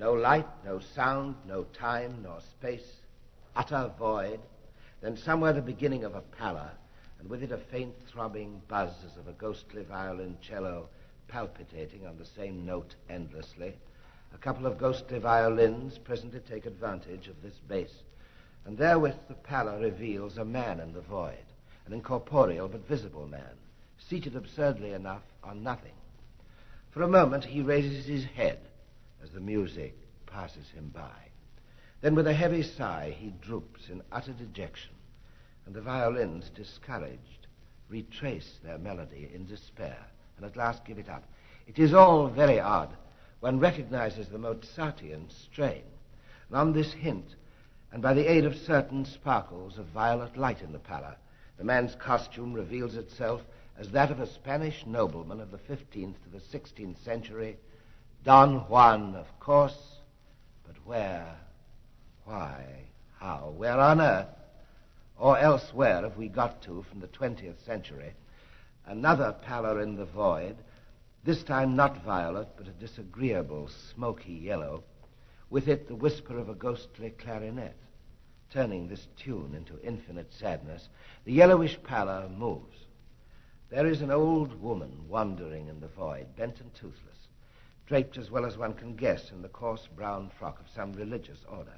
No light, no sound, no time, nor space. Utter void. Then somewhere the beginning of a pallor, and with it a faint throbbing buzz as of a ghostly violoncello palpitating on the same note endlessly. A couple of ghostly violins presently take advantage of this bass, and therewith the pallor reveals a man in the void, an incorporeal but visible man, seated absurdly enough on nothing. For a moment he raises his head as the music passes him by. Then with a heavy sigh he droops in utter dejection, and the violins, discouraged, retrace their melody in despair, and at last give it up. It is all very odd. One recognizes the Mozartian strain, and on this hint, and by the aid of certain sparkles of violet light in the pallor, the man's costume reveals itself as that of a Spanish nobleman of the 15th to the 16th century, Don Juan, of course, but where, why, how, where on earth, or elsewhere have we got to from the 20th century? Another pallor in the void, this time not violet, but a disagreeable, smoky yellow, with it the whisper of a ghostly clarinet, turning this tune into infinite sadness. The yellowish pallor moves. There is an old woman wandering in the void, bent and toothless, draped as well as one can guess in the coarse brown frock of some religious order.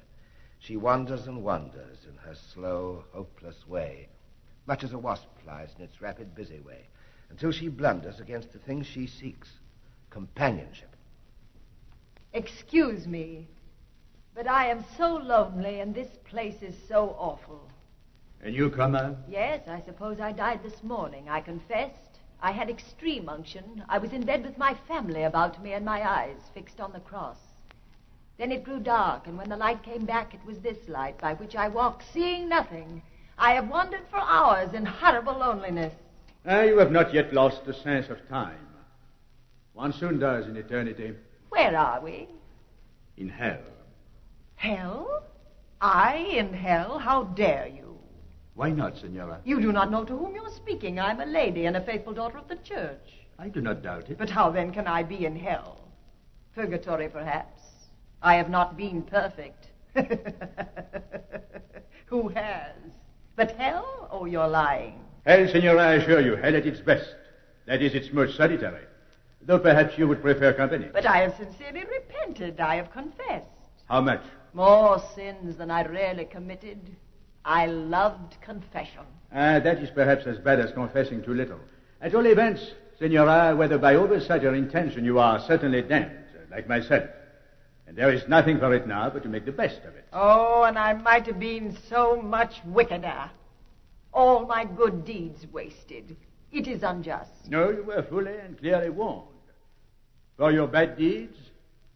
She wanders and wanders in her slow, hopeless way, much as a wasp flies in its rapid, busy way, until she blunders against the thing she seeks, companionship. Excuse me, but I am so lonely, and this place is so awful. A newcomer? Yes, I suppose I died this morning. I confessed. I had extreme unction. I was in bed with my family about me and my eyes fixed on the cross. Then it grew dark, and when the light came back, it was this light by which I walked, seeing nothing. I have wandered for hours in horrible loneliness. You have not yet lost the sense of time. One soon does in eternity. Where are we? In hell. Hell? I in hell? How dare you? Why not, Senora? You do not know to whom you are speaking. I'm a lady and a faithful daughter of the church. I do not doubt it. But how then can I be in hell? Purgatory, perhaps. I have not been perfect. Who has? But hell? Oh, you're lying. Hell, Senora, I assure you, hell at its best. That is, it's most solitary. Though perhaps you would prefer company. But I have sincerely repented. I have confessed. How much? More sins than I really committed. I loved confession. That is perhaps as bad as confessing too little. At all events, Senora, whether by oversight or intention, you are certainly damned, like myself. And there is nothing for it now but to make the best of it. Oh, and I might have been so much wickeder. All my good deeds wasted. It is unjust. No, you were fully and clearly warned. For your bad deeds,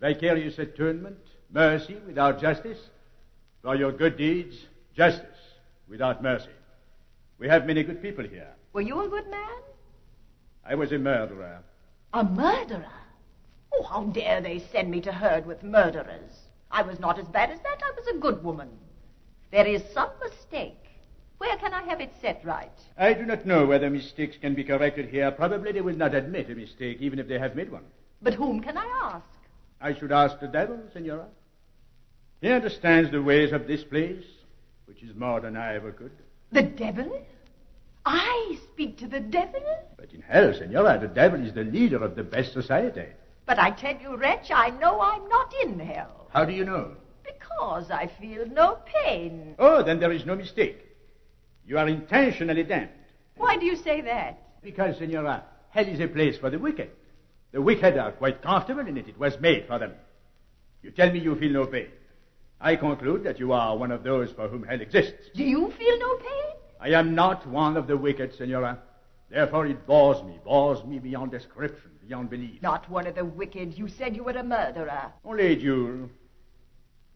vicarious atonement, mercy without justice. For your good deeds, justice without mercy. We have many good people here. Were you a good man? I was a murderer. A murderer? Oh, how dare they send me to herd with murderers? I was not as bad as that. I was a good woman. There is some mistake. Where can I have it set right? I do not know whether mistakes can be corrected here. Probably they will not admit a mistake, even if they have made one. But whom can I ask? I should ask the devil, Senora. He understands the ways of this place, which is more than I ever could. The devil? I speak to the devil? But in hell, Senora, the devil is the leader of the best society. But I tell you, wretch, I know I'm not in hell. How do you know? Because I feel no pain. Oh, then there is no mistake. You are intentionally damned. Why do you say that? Because, Senora, hell is a place for the wicked. The wicked are quite comfortable in it. It was made for them. You tell me you feel no pain. I conclude that you are one of those for whom hell exists. Do you feel no pain? I am not one of the wicked, Senora. Therefore it bores me beyond description, beyond belief. Not one of the wicked. You said you were a murderer. Only a duel.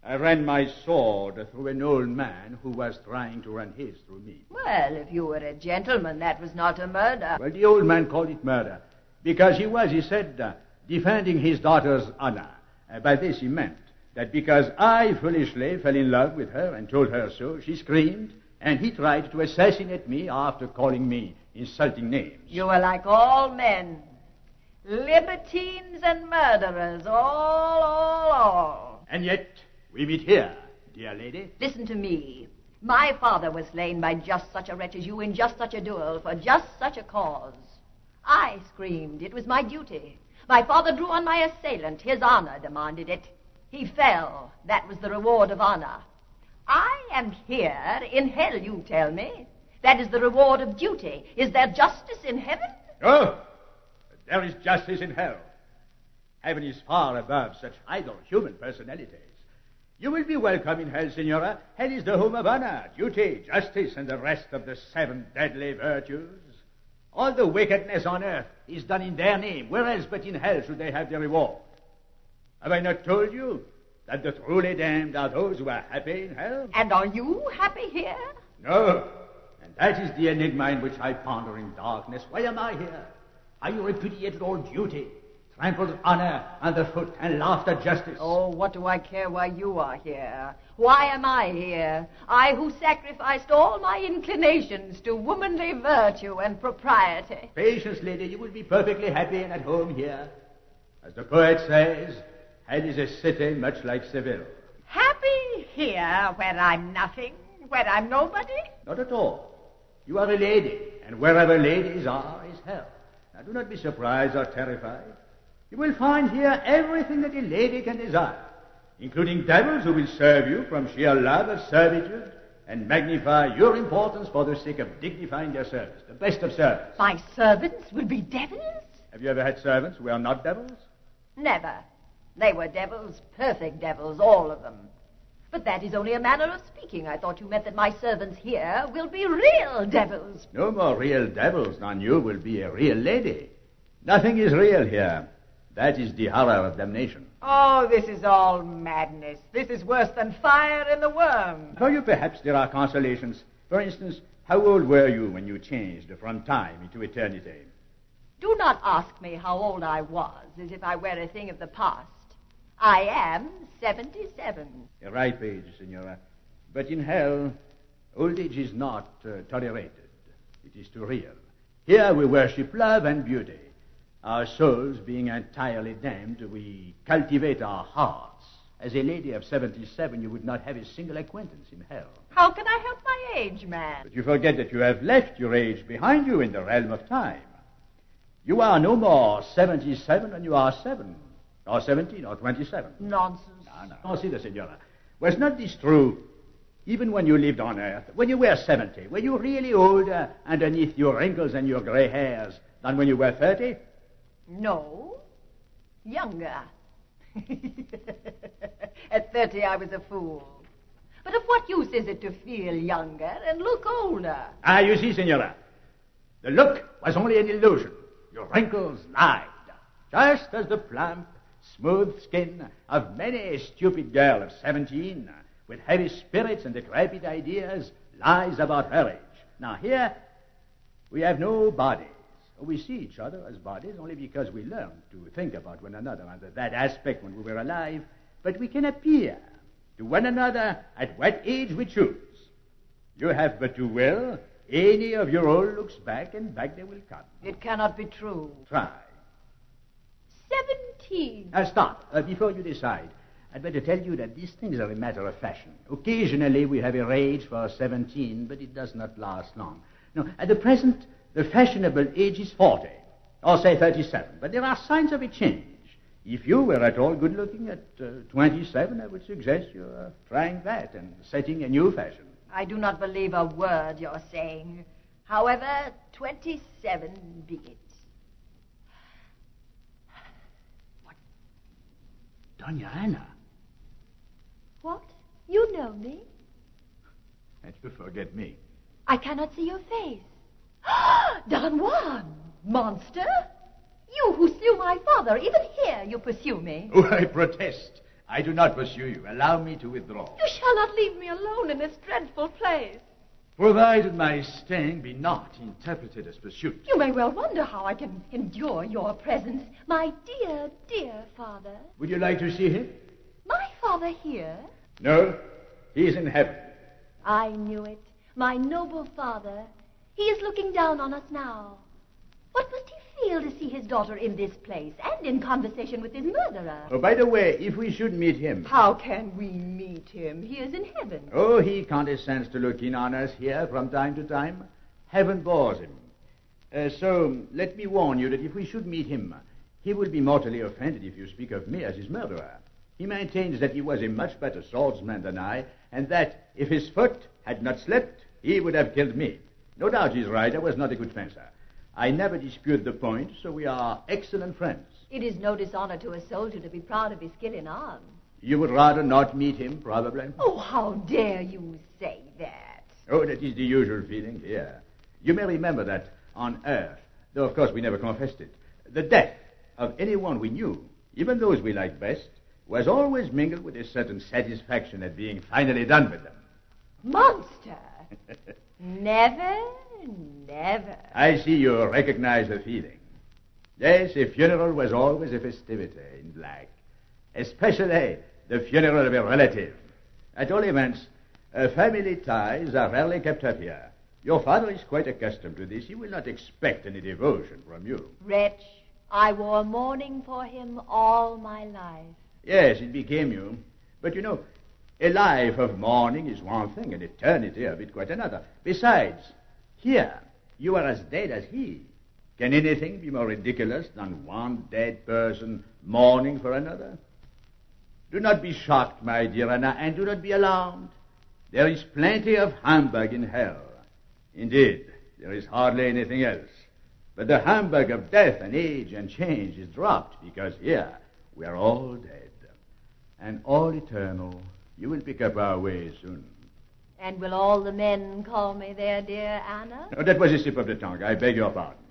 I ran my sword through an old man who was trying to run his through me. Well, if you were a gentleman, that was not a murder. Well, the old man called it murder, because he was, he said, defending his daughter's honor. By this he meant that because I foolishly fell in love with her and told her so, she screamed, and he tried to assassinate me after calling me insulting names. You are like all men. Libertines and murderers, all. And yet, we meet here, dear lady. Listen to me. My father was slain by just such a wretch as you in just such a duel for just such a cause. I screamed. It was my duty. My father drew on my assailant. His honor demanded it. He fell. That was the reward of honor. I am here in hell, you tell me. That is the reward of duty. Is there justice in heaven? Oh, there is justice in hell. Heaven is far above such idle human personalities. You will be welcome in hell, Signora. Hell is the home of honor, duty, justice, and the rest of the 7 deadly virtues. All the wickedness on earth is done in their name. Where else but in hell should they have their reward? Have I not told you that the truly damned are those who are happy in hell? And are you happy here? No. And that is the enigma in which I ponder in darkness. Why am I here? I repudiated all duty, trampled honor underfoot, and laughed at justice. Oh, what do I care why you are here? Why am I here? I who sacrificed all my inclinations to womanly virtue and propriety. Patience, lady. You will be perfectly happy and at home here. As the poet says, hell is a city much like Seville. Happy here where I'm nothing, where I'm nobody? Not at all. You are a lady, and wherever ladies are is hell. Now, do not be surprised or terrified. You will find here everything that a lady can desire, including devils who will serve you from sheer love of servitude and magnify your importance for the sake of dignifying their service, the best of service. My servants will be devils? Have you ever had servants who are not devils? Never. They were devils, perfect devils, all of them. But that is only a manner of speaking. I thought you meant that my servants here will be real devils. No more real devils than you will be a real lady. Nothing is real here. That is the horror of damnation. Oh, this is all madness. This is worse than fire in the worm. For you, perhaps, there are consolations. For instance, how old were you when you changed from time into eternity? Do not ask me how old I was, as if I were a thing of the past. I am 77. A ripe age, Signora. But in hell, old age is not tolerated. It is too real. Here we worship love and beauty. Our souls being entirely damned, we cultivate our hearts. As a lady of 77, you would not have a single acquaintance in hell. How can I help my age, man? But you forget that you have left your age behind you in the realm of time. You are no more 77 when you are 7, or 17, or 27. Nonsense. No. Consider, Signora. Was not this true even when you lived on earth? When you were 70, were you really older underneath your wrinkles and your gray hairs than when you were 30? No. Younger. At 30, I was a fool. But of what use is it to feel younger and look older? Ah, you see, Signora, the look was only an illusion. Your wrinkles lied, just as the plump, smooth skin of many a stupid girl of 17 with heavy spirits and decrepit ideas lies about her age. Now here, we have no bodies. We see each other as bodies only because we learn to think about one another under that aspect when we were alive, but we can appear to one another at what age we choose. You have but to will. Any of your old looks back, and back they will come. It cannot be true. Try. 17. Now stop. Before you decide, I'd better tell you that these things are a matter of fashion. Occasionally we have a rage for 17, but it does not last long. No, at the present, the fashionable age is 40, or say 37, but there are signs of a change. If you were at all good-looking at 27, I would suggest you're trying that and setting a new fashion. I do not believe a word you're saying. However, 27 be it. What? Doña Ana? What? You know me? And you forget me. I cannot see your face. Don Juan! Monster! You who slew my father, even here you pursue me. Oh, I protest. I do not pursue you. Allow me to withdraw. You shall not leave me alone in this dreadful place. Provided my staying be not interpreted as pursuit. You may well wonder how I can endure your presence, my dear, dear father. Would you like to see him? My father here? No, he is in heaven. I knew it. My noble father. He is looking down on us now. What must he feel to see his daughter in this place and in conversation with his murderer? Oh, by the way, if we should meet him... How can we meet him? He is in heaven. Oh, he condescends to look in on us here from time to time. Heaven bores him. So let me warn you that if we should meet him, he will be mortally offended if you speak of me as his murderer. He maintains that he was a much better swordsman than I, and that if his foot had not slipped, he would have killed me. No doubt he's right. I was not a good fencer. I never dispute the point, so we are excellent friends. It is no dishonor to a soldier to be proud of his skill in arms. You would rather not meet him, probably? Oh, how dare you say that? Oh, that is the usual feeling here. You may remember that on Earth, though of course we never confessed it, the death of anyone we knew, even those we liked best, was always mingled with a certain satisfaction at being finally done with them. Monster! Never, never. I see you recognize the feeling. Yes, a funeral was always a festivity in black, especially the funeral of a relative. At all events, family ties are rarely kept up here. Your father is quite accustomed to this. He will not expect any devotion from you. Wretch, I wore mourning for him all my life. Yes, it became you. But you know, a life of mourning is one thing, an eternity of it quite another. Besides, here, you are as dead as he. Can anything be more ridiculous than one dead person mourning for another? Do not be shocked, my dear Anna, and do not be alarmed. There is plenty of humbug in hell. Indeed, there is hardly anything else. But the humbug of death and age and change is dropped, because here we are all dead. And all eternal. You will pick up our way soon. And will all the men call me their dear Anna? Oh, that was a slip of the tongue. I beg your pardon.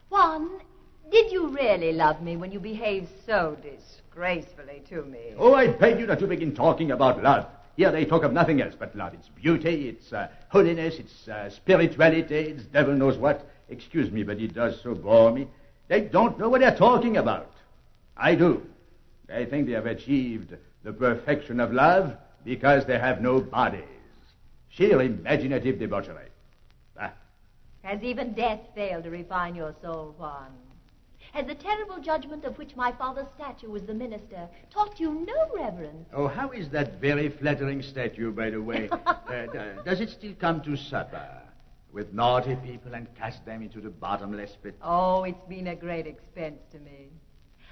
Juan, did you really love me when you behaved so disgracefully to me? Oh, I beg you not to begin talking about love. Here they talk of nothing else but love. It's beauty, it's holiness, it's spirituality, it's devil knows what. Excuse me, but it does so bore me. They don't know what they're talking about. I do. They think they have achieved the perfection of love because they have no bodies. Sheer imaginative debauchery. Has even death failed to refine your soul, Juan? Has the terrible judgment of which my father's statue was the minister taught you no reverence? Oh, how is that very flattering statue, by the way? Does it still come to supper with naughty people and cast them into the bottomless pit? Oh, it's been a great expense to me.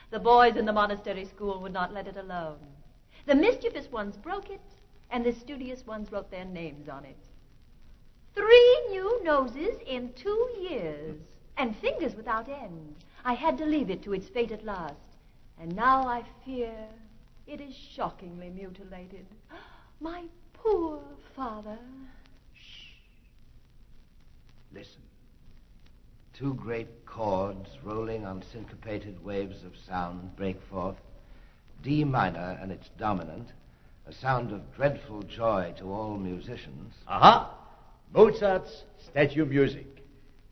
The boys in the monastery school would not let it alone. The mischievous ones broke it, and the studious ones wrote their names on it. 3 new noses in 2 years, and fingers without end. I had to leave it to its fate at last, and now I fear it is shockingly mutilated. My poor father. Shh. Listen. 2 great chords rolling on syncopated waves of sound break forth. D minor and its dominant, a sound of dreadful joy to all musicians. Aha! Mozart's statue music.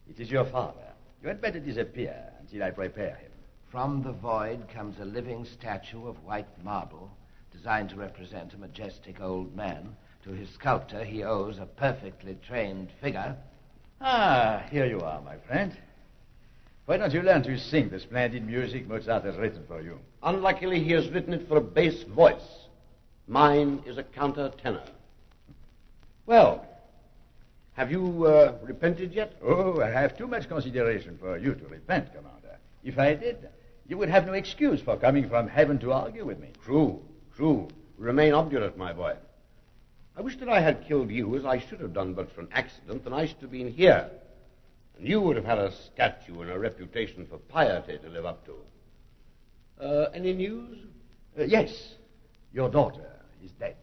It is your father. You had better disappear until I prepare him. From the void comes a living statue of white marble, designed to represent a majestic old man. To his sculptor, he owes a perfectly trained figure. Ah, here you are, my friend. Why don't you learn to sing the splendid music Mozart has written for you? Unluckily, he has written it for a bass voice. Mine is a countertenor. Well, have you repented yet? Oh, I have too much consideration for you to repent, Commander. If I did, you would have no excuse for coming from heaven to argue with me. True. Remain obdurate, my boy. I wish that I had killed you as I should have done, but for an accident, then I should have been here. And you would have had a statue and a reputation for piety to live up to. Any news? Yes. Your daughter is dead.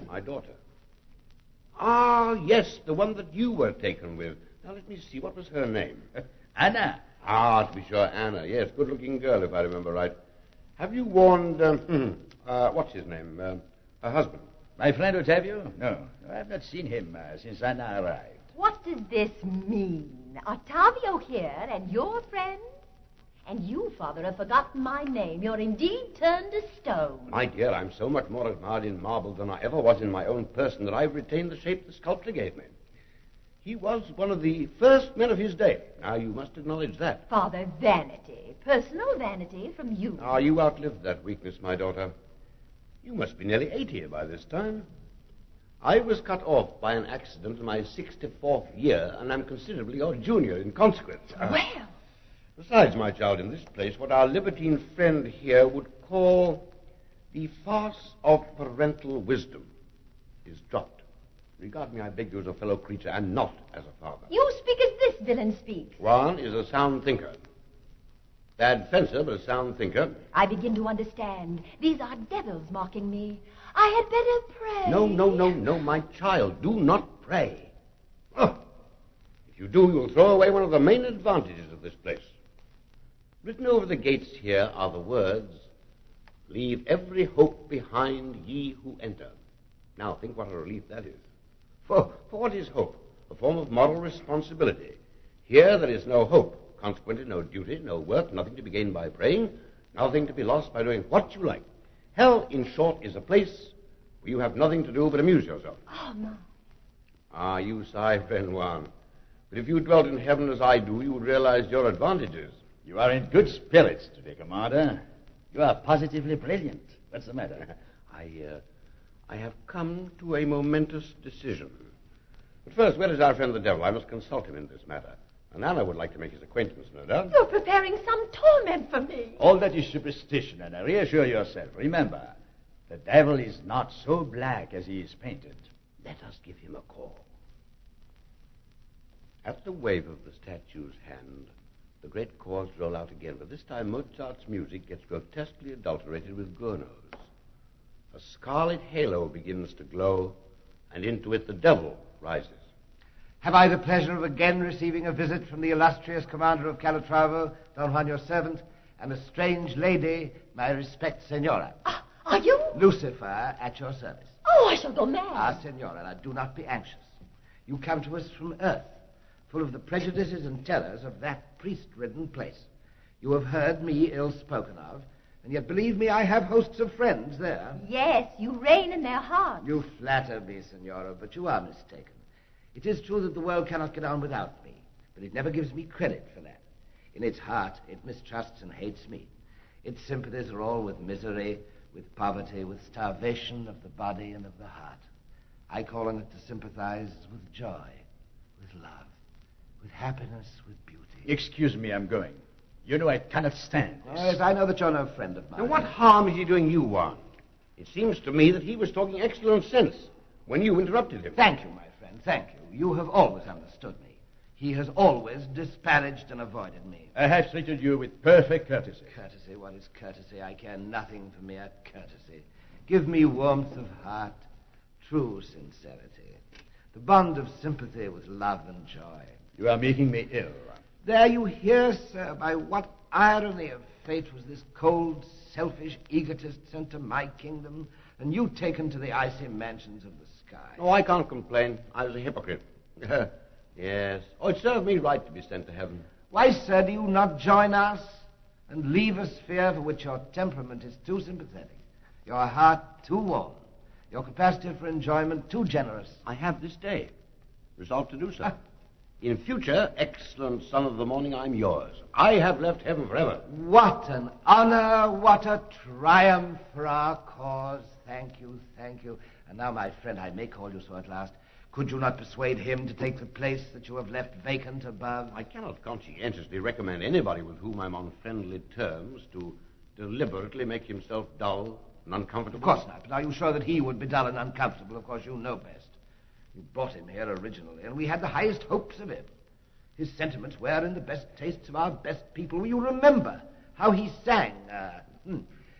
My daughter? Ah, yes, the one that you were taken with. Now, let me see. What was her name? Anna. Ah, to be sure, Anna. Yes, good-looking girl, if I remember right. Have you warned, what's his name? Her husband? My friend Ottavio? No, I have not seen him since Anna arrived. What does this mean? Ottavio here and your friend? And you, Father, have forgotten my name. You're indeed turned to stone. My dear, I'm so much more admired in marble than I ever was in my own person that I've retained the shape the sculptor gave me. He was one of the first men of his day. Now, you must acknowledge that. Father, vanity. Personal vanity from you. Ah, you outlived that weakness, my daughter. You must be nearly 80 by this time. I was cut off by an accident in my 64th year, and I'm considerably your junior in consequence. Well. Besides, my child, in this place, what our libertine friend here would call the farce of parental wisdom is dropped. Regard me, I beg you, as a fellow creature, and not as a father. You speak as this villain speaks. Juan is a sound thinker. Bad fencer, but a sound thinker. I begin to understand. These are devils mocking me. I had better pray. No, my child. Do not pray. Oh, if you do, you'll throw away one of the main advantages of this place. Written over the gates here are the words, "Leave every hope behind, ye who enter." Now, think what a relief that is. For what is hope? A form of moral responsibility. Here there is no hope. Consequently, no duty, no work, nothing to be gained by praying, nothing to be lost by doing what you like. Hell, in short, is a place where you have nothing to do but amuse yourself. Oh, no. Ah, you sigh, friend Juan. But if you dwelt in heaven as I do, you would realize your advantages. You are in good spirits today, Commander. You are positively brilliant. What's the matter? I have come to a momentous decision. But first, where is our friend the devil? I must consult him in this matter. And Anna would like to make his acquaintance, no doubt. You're preparing some torment for me. All that is superstition, Anna. Reassure yourself. Remember, the devil is not so black as he is painted. Let us give him a call. At the wave of the statue's hand, the great chords roll out again, but this time Mozart's music gets grotesquely adulterated with Gounod's. A scarlet halo begins to glow, and into it the devil rises. Have I the pleasure of again receiving a visit from the illustrious commander of Calatrava, Don Juan, your servant, and a strange lady, my respect, Senora. Are you? Lucifer, at your service. Oh, I shall go mad. Senora, now do not be anxious. You come to us from Earth, full of the prejudices and terrors of that priest-ridden place. You have heard me ill spoken of, and yet believe me, I have hosts of friends there. Yes, you reign in their hearts. You flatter me, Senora, but you are mistaken. It is true that the world cannot get on without me, but it never gives me credit for that. In its heart, it mistrusts and hates me. Its sympathies are all with misery, with poverty, with starvation of the body and of the heart. I call on it to sympathize with joy, with love, with happiness, with beauty. Excuse me, I'm going. You know I cannot stand this. Yes, I know that you're no friend of mine. Now, what harm is he doing you, Juan? It seems to me that he was talking excellent sense when you interrupted him. Thank you, my friend, thank you. You have always understood me. He has always disparaged and avoided me. I have treated you with perfect courtesy. Courtesy? What is courtesy? I care nothing for mere courtesy. Give me warmth of heart, true sincerity, the bond of sympathy with love and joy. You are making me ill. There you hear, sir, by what irony of fate was this cold, selfish egotist sent to my kingdom, and you taken to the icy mansions of the sky. Oh, I can't complain. I was a hypocrite. Yes. Oh, it served me right to be sent to heaven. Why, sir, do you not join us and leave a sphere for which your temperament is too sympathetic, your heart too warm, your capacity for enjoyment too generous? I have this day resolved to do so. In future, excellent son of the morning, I'm yours. I have left heaven forever. What an honor, what a triumph for our cause. Thank you, thank you. And now, my friend, I may call you so at last. Could you not persuade him to take the place that you have left vacant above? I cannot conscientiously recommend anybody with whom I'm on friendly terms to deliberately make himself dull and uncomfortable. Of course not. But are you sure that he would be dull and uncomfortable? Of course, you know best. You brought him here originally, and we had the highest hopes of him. His sentiments were in the best tastes of our best people. You remember how he sang,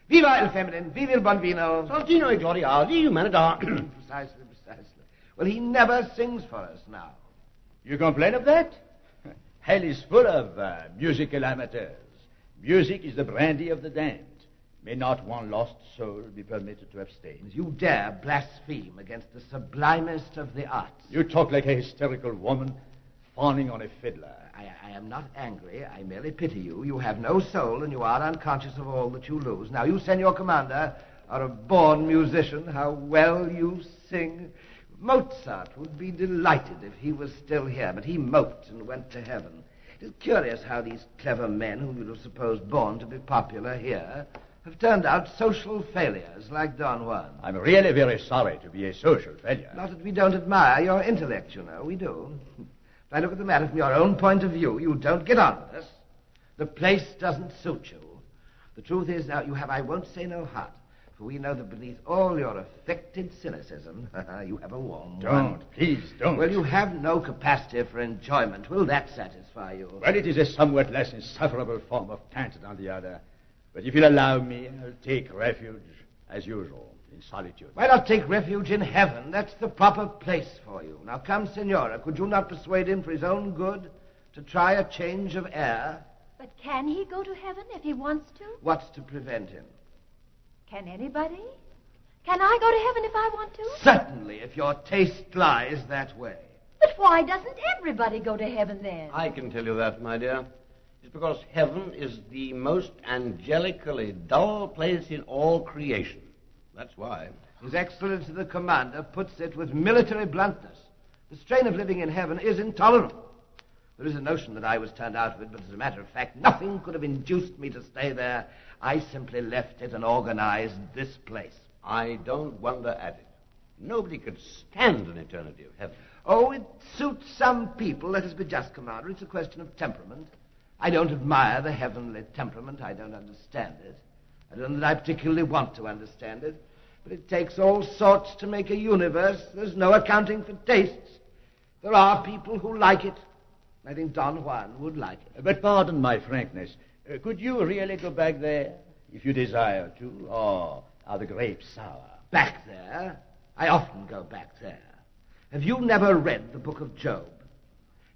Viva il feminin, viva il buon vino. Santino e gloriardi, you men at arms. Precisely. Well, he never sings for us now. You complain of that? Hell is full of musical amateurs. Music is the brandy of the damned. May not one lost soul be permitted to abstain? You dare blaspheme against the sublimest of the arts. You talk like a hysterical woman fawning on a fiddler. I am not angry. I merely pity you. You have no soul, and you are unconscious of all that you lose. Now, you, Senor Commander, are a born musician. How well you sing. Mozart would be delighted if he was still here, but he moped and went to heaven. It is curious how these clever men, whom you'd have supposed born to be popular here, have turned out social failures like Don Juan. I'm really very sorry to be a social failure. Not that we don't admire your intellect, you know. We do. If I look at the matter from your own point of view, you don't get on with us. The place doesn't suit you. The truth is now you have, I won't say no heart, for we know that beneath all your affected cynicism, you have a warm one. Please don't. Well, you have no capacity for enjoyment. Will that satisfy you? Well, it is a somewhat less insufferable form of cant than the other. But if you'll allow me, I'll take refuge, as usual, in solitude. Why not take refuge in heaven? That's the proper place for you. Now come, Senora, could you not persuade him for his own good to try a change of air? But can he go to heaven if he wants to? What's to prevent him? Can anybody? Can I go to heaven if I want to? Certainly, if your taste lies that way. But why doesn't everybody go to heaven then? I can tell you that, my dear. It's because heaven is the most angelically dull place in all creation. That's why. His Excellency the Commander puts it with military bluntness. The strain of living in heaven is intolerable. There is a notion that I was turned out of it, but as a matter of fact, nothing could have induced me to stay there. I simply left it and organized this place. I don't wonder at it. Nobody could stand an eternity of heaven. Oh, it suits some people. Let us be just, Commander. It's a question of temperament. I don't admire the heavenly temperament. I don't understand it. I don't know that I particularly want to understand it. But it takes all sorts to make a universe. There's no accounting for tastes. There are people who like it. I think Don Juan would like it. But pardon my frankness. Could you really go back there, if you desire to? Or are the grapes sour? Back there? I often go back there. Have you never read the book of Job?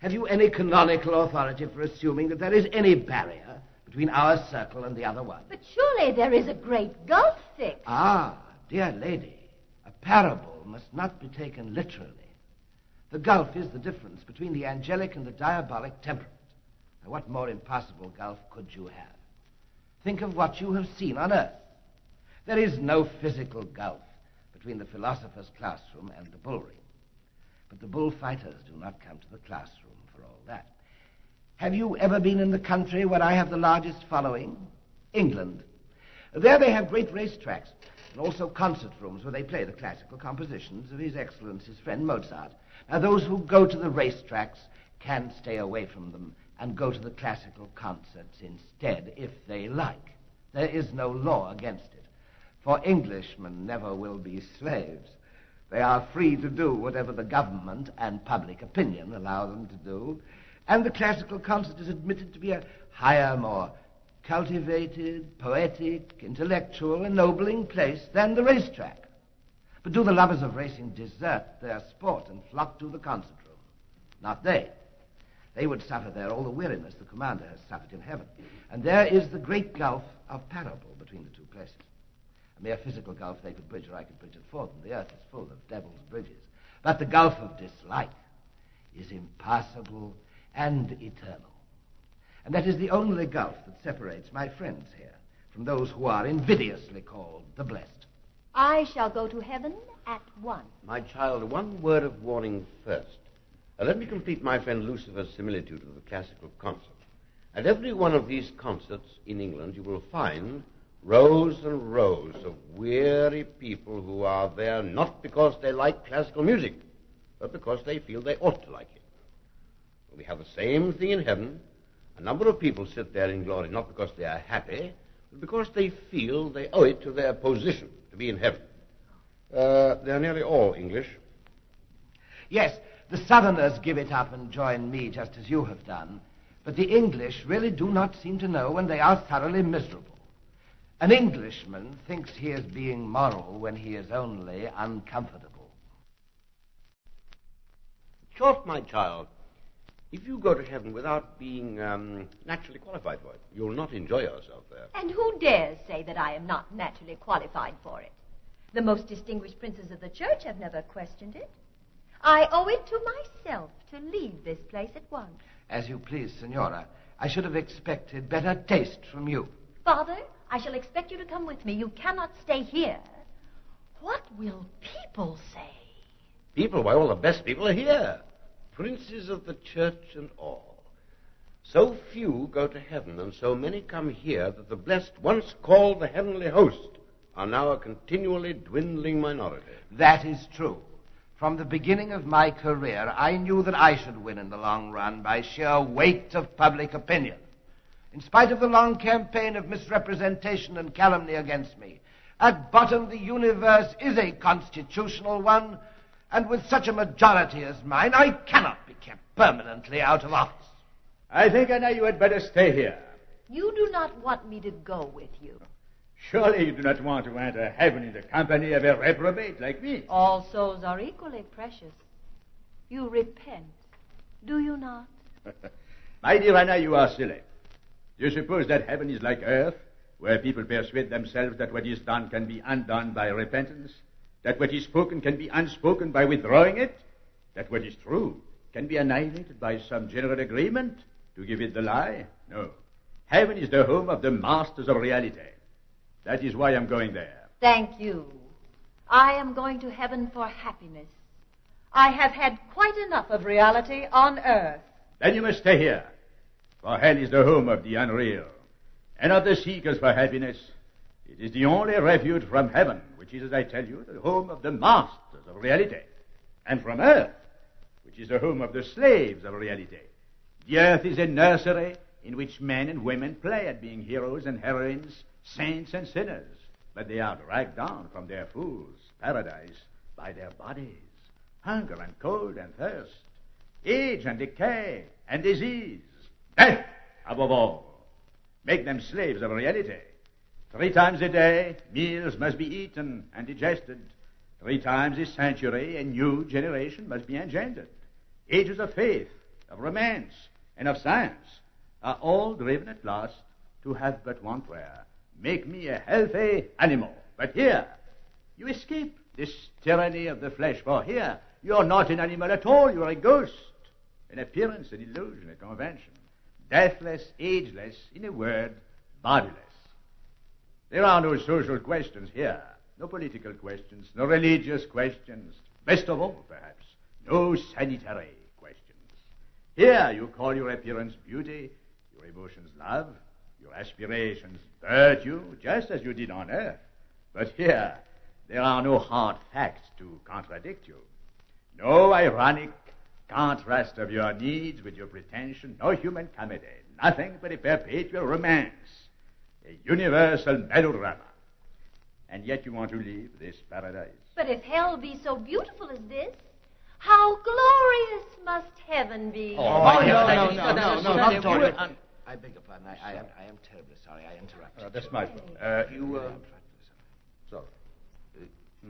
Have you any canonical authority for assuming that there is any barrier between our circle and the other one? But surely there is a great gulf fixed. Ah, dear lady, a parable must not be taken literally. The gulf is the difference between the angelic and the diabolic temperament. Now, what more impossible gulf could you have? Think of what you have seen on earth. There is no physical gulf between the philosopher's classroom and the bullring. But the bullfighters do not come to the classroom for all that. Have you ever been in the country where I have the largest following? England. There they have great racetracks and also concert rooms where they play the classical compositions of His Excellency's friend Mozart. Now, those who go to the racetracks can stay away from them and go to the classical concerts instead, if they like. There is no law against it, for Englishmen never will be slaves. They are free to do whatever the government and public opinion allow them to do, and the classical concert is admitted to be a higher, more cultivated, poetic, intellectual, ennobling place than the racetrack. But do the lovers of racing desert their sport and flock to the concert room? Not they. They would suffer there all the weariness the commander has suffered in heaven. And there is the great gulf of parable between the two places. A mere physical gulf they could bridge, or I could bridge it for them. The earth is full of devil's bridges. But the gulf of dislike is impassable and eternal. And that is the only gulf that separates my friends here from those who are invidiously called the blessed. I shall go to heaven at once. My child, one word of warning first. Let me complete my friend Lucifer's similitude of the classical concert. At every one of these concerts in England, you will find rows and rows of weary people who are there not because they like classical music, but because they feel they ought to like it. We have the same thing in heaven. A number of people sit there in glory not because they are happy, but because they feel they owe it to their position to be in heaven. They're nearly all English. Yes, the Southerners give it up and join me just as you have done, but the English really do not seem to know when they are thoroughly miserable. An Englishman thinks he is being moral when he is only uncomfortable. Short, my child, if you go to heaven without being naturally qualified for it, you'll not enjoy yourself there. And who dares say that I am not naturally qualified for it? The most distinguished princes of the church have never questioned it. I owe it to myself to leave this place at once. As you please, Senora. I should have expected better taste from you. Father, I shall expect you to come with me. You cannot stay here. What will people say? People, why, all the best people are here. Princes of the church and all. So few go to heaven, and so many come here that the blessed, once called the heavenly host, are now a continually dwindling minority. That is true. From the beginning of my career, I knew that I should win in the long run by sheer weight of public opinion. In spite of the long campaign of misrepresentation and calumny against me, at bottom the universe is a constitutional one, and with such a majority as mine, I cannot be kept permanently out of office. I think, Anna, you had better stay here. You do not want me to go with you. Surely you do not want to enter heaven in the company of a reprobate like me. All souls are equally precious. You repent, do you not? My dear Anna, you are silly. Do you suppose that heaven is like earth, where people persuade themselves that what is done can be undone by repentance, that what is spoken can be unspoken by withdrawing it, that what is true can be annihilated by some general agreement to give it the lie? No. Heaven is the home of the masters of reality. That is why I'm going there. Thank you. I am going to heaven for happiness. I have had quite enough of reality on earth. Then you must stay here, for hell is the home of the unreal, and of the seekers for happiness. It is the only refuge from heaven, which is, as I tell you, the home of the masters of reality, and from earth, which is the home of the slaves of reality. The earth is a nursery in which men and women play at being heroes and heroines, saints and sinners, but they are dragged down from their fool's paradise by their bodies, hunger and cold and thirst, age and decay and disease, death above all. Make them slaves of reality. 3 times a day, meals must be eaten and digested. 3 times a century, a new generation must be engendered. Ages of faith, of romance, and of science are all driven at last to have but one prayer: make me a healthy animal. But here, you escape this tyranny of the flesh, for here you are not an animal at all. You are a ghost, an appearance, an illusion, a convention, deathless, ageless, in a word, bodiless. There are no social questions here, no political questions, no religious questions, best of all, perhaps, no sanitary questions. Here you call your appearance beauty, your emotions love, your aspirations virtue, just as you did on earth. But here there are no hard facts to contradict you, no ironic contrast of your needs with your pretension, no human comedy, nothing but a perpetual romance, a universal melodrama. And yet you want to leave this paradise. But if hell be so beautiful as this, how glorious must heaven be? No, not Dorian. I beg your pardon. I am terribly sorry. I interrupted. That's my fault. Sorry.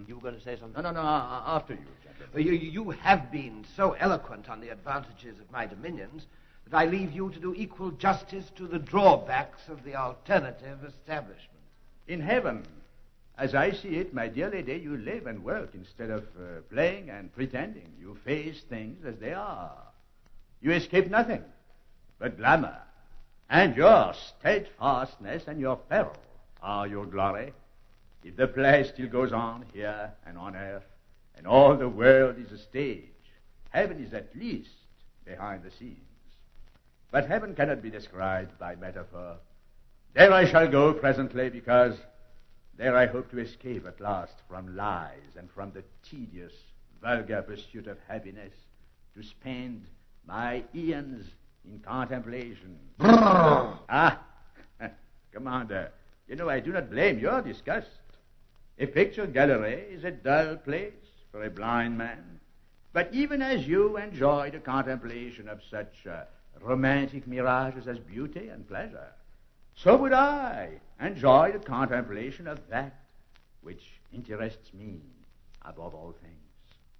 You were going to say something? No, after you, gentlemen. You have been so eloquent on the advantages of my dominions that I leave you to do equal justice to the drawbacks of the alternative establishment. In heaven, as I see it, my dear lady, you live and work instead of playing and pretending. You face things as they are. You escape nothing but glamour. And your steadfastness and your peril are your glory. If the play still goes on here and on earth, and all the world is a stage, heaven is at least behind the scenes. But heaven cannot be described by metaphor. There I shall go presently, because there I hope to escape at last from lies and from the tedious, vulgar pursuit of happiness, to spend my eons in contemplation. Commander, you know I do not blame your disgust. A picture gallery is a dull place for a blind man. But even as you enjoy the contemplation of such romantic mirages as beauty and pleasure, so would I enjoy the contemplation of that which interests me above all things,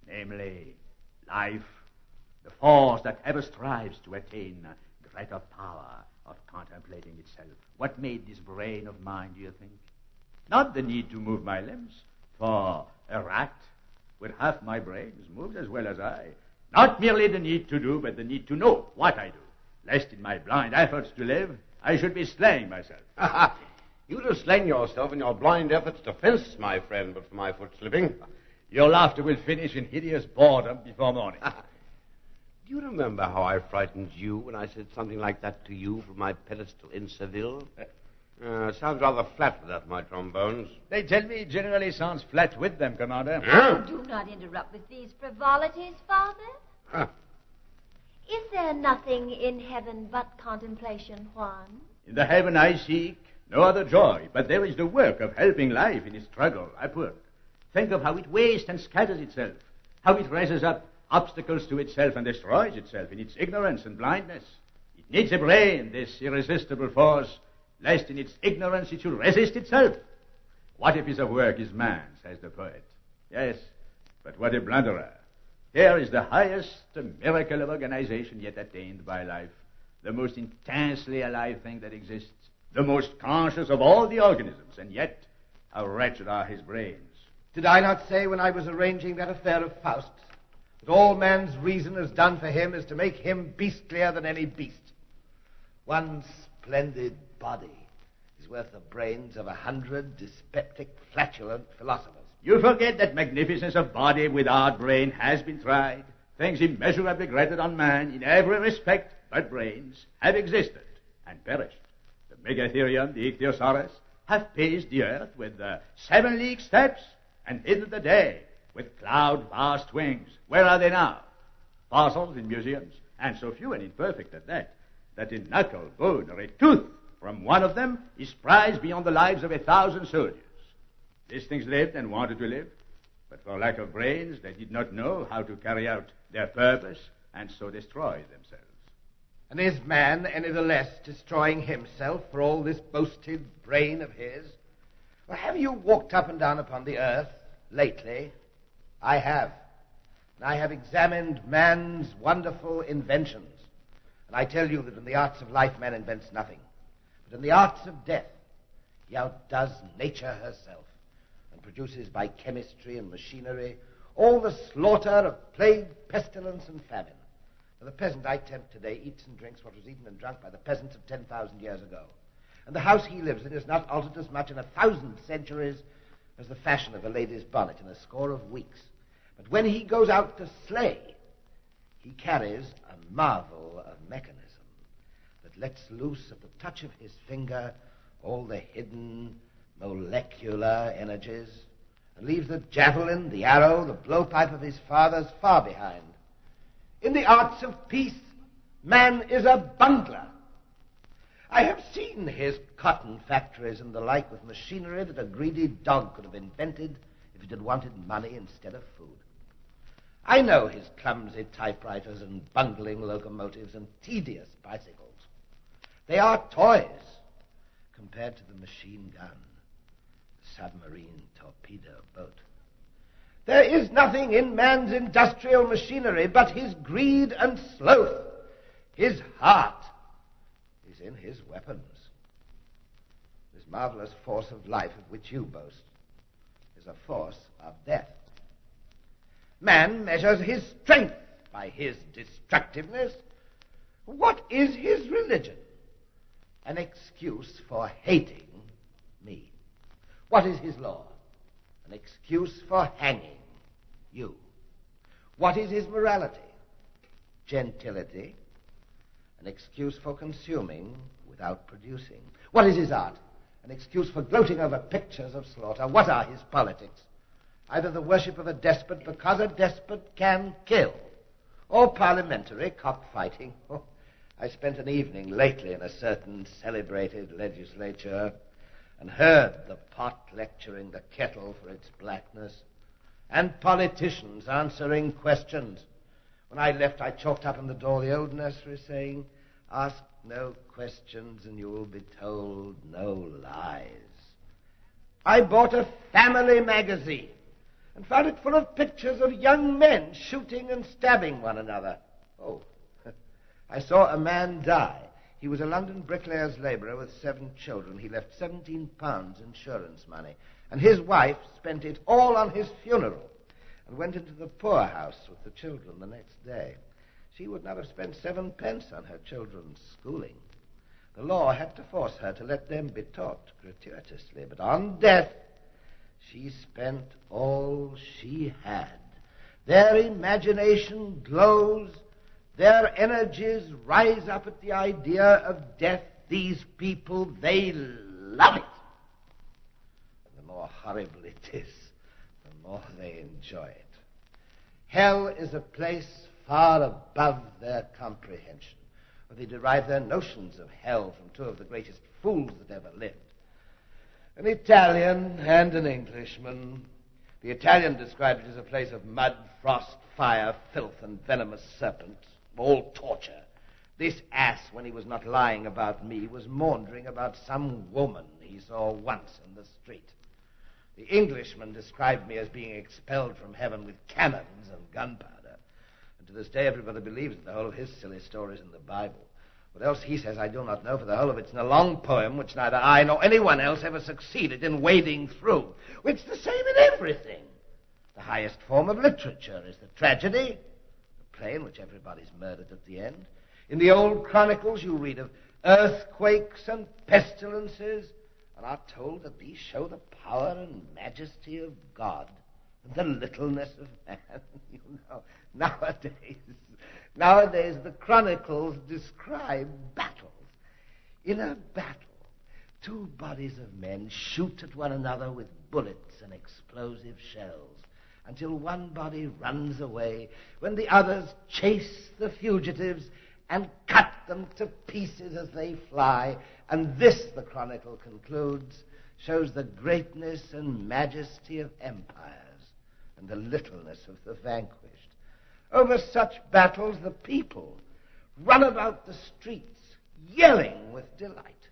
namely life, the force that ever strives to attain greater power of contemplating itself. What made this brain of mine, do you think? Not the need to move my limbs, for a rat with half my brains moves as well as I. Not merely the need to do, but the need to know what I do, lest in my blind efforts to live, I should be slaying myself. You'd have slain yourself in your blind efforts to fence, my friend, but for my foot slipping. Your laughter will finish in hideous boredom before morning. Do you remember how I frightened you when I said something like that to you from my pedestal in Seville? Sounds rather flat without my trombones. They tell me it generally sounds flat with them, Commander. Oh, do not interrupt with these frivolities, Father. Huh. Is there nothing in heaven but contemplation, Juan? In the heaven I seek no other joy, but there is the work of helping life in its struggle upward. Think of how it wastes and scatters itself, how it raises up obstacles to itself and destroys itself in its ignorance and blindness. It needs a brain, this irresistible force, lest in its ignorance it should resist itself. What a piece of work is man, says the poet. Yes, but what a blunderer. Here is the highest miracle of organization yet attained by life, the most intensely alive thing that exists, the most conscious of all the organisms, and yet how wretched are his brains. Did I not say when I was arranging that affair of Faust's that all man's reason has done for him is to make him beastlier than any beast? One splendid body is worth the brains of 100 dyspeptic, flatulent philosophers. You forget that magnificence of body without brain has been tried. Things immeasurably greater than man in every respect but brains have existed and perished. The Megatherium, the Ichthyosaurus, have paced the earth with 7 league steps and hidden the day with cloud vast wings. Where are they now? Fossils in museums, and so few and imperfect at that a knuckle, bone, or a tooth from one of them is prized beyond the lives of 1,000 soldiers. These things lived and wanted to live, but for lack of brains, they did not know how to carry out their purpose, and so destroyed themselves. And is man any the less destroying himself for all this boasted brain of his? Or have you walked up and down upon the earth lately? I have. And I have examined man's wonderful inventions. And I tell you that in the arts of life man invents nothing. But in the arts of death, he outdoes nature herself and produces by chemistry and machinery all the slaughter of plague, pestilence, and famine. For the peasant I tempt today eats and drinks what was eaten and drunk by the peasants of 10,000 years ago. And the house he lives in is not altered as much in 1,000 centuries as the fashion of a lady's bonnet in a score of weeks. But when he goes out to slay, he carries a marvel of mechanism that lets loose at the touch of his finger all the hidden molecular energies and leaves the javelin, the arrow, the blowpipe of his fathers far behind. In the arts of peace, man is a bungler. I have seen his cotton factories and the like with machinery that a greedy dog could have invented if it had wanted money instead of food. I know his clumsy typewriters and bungling locomotives and tedious bicycles. They are toys compared to the machine gun, the submarine torpedo boat. There is nothing in man's industrial machinery but his greed and sloth. His heart is in his weapons. This marvelous force of life of which you boast is a force of death. Man measures his strength by his destructiveness. What is his religion? An excuse for hating me. What is his law? An excuse for hanging you. What is his morality? Gentility. An excuse for consuming without producing. What is his art? An excuse for gloating over pictures of slaughter. What are his politics? Either the worship of a despot because a despot can kill, or parliamentary cockfighting. Oh, I spent an evening lately in a certain celebrated legislature and heard the pot lecturing the kettle for its blackness and politicians answering questions. When I left, I chalked up on the door the old nursery saying, "Ask no questions and you will be told no lies." I bought a family magazine and found it full of pictures of young men shooting and stabbing one another. Oh, I saw a man die. He was a London bricklayer's labourer with 7 children. He left £17 insurance money, and his wife spent it all on his funeral and went into the poorhouse with the children the next day. She would not have spent 7 pence on her children's schooling. The law had to force her to let them be taught gratuitously, but on death She spent all she had. Their imagination glows. Their energies rise up at the idea of death. These people, they love it. The more horrible it is, the more they enjoy it. Hell is a place far above their comprehension. They derive their notions of hell from two of the greatest fools that ever lived. An Italian and an Englishman. The Italian described it as a place of mud, frost, fire, filth, and venomous serpents, all torture. This ass, when he was not lying about me, was maundering about some woman he saw once in the street. The Englishman described me as being expelled from heaven with cannons and gunpowder. And to this day, everybody believes that the whole of his silly story is in the Bible. What else he says I do not know, for the whole of it's in a long poem which neither I nor anyone else ever succeeded in wading through. It's the same in everything. The highest form of literature is the tragedy, the play in which everybody's murdered at the end. In the old chronicles you read of earthquakes and pestilences, and are told that these show the power and majesty of God and the littleness of man. You know, nowadays the chronicles describe battles. In a battle, two bodies of men shoot at one another with bullets and explosive shells until one body runs away when the others chase the fugitives and cut them to pieces as they fly. And this, the chronicle concludes, shows the greatness and majesty of empires and the littleness of the vanquished. Over such battles, the people run about the streets, yelling with delight,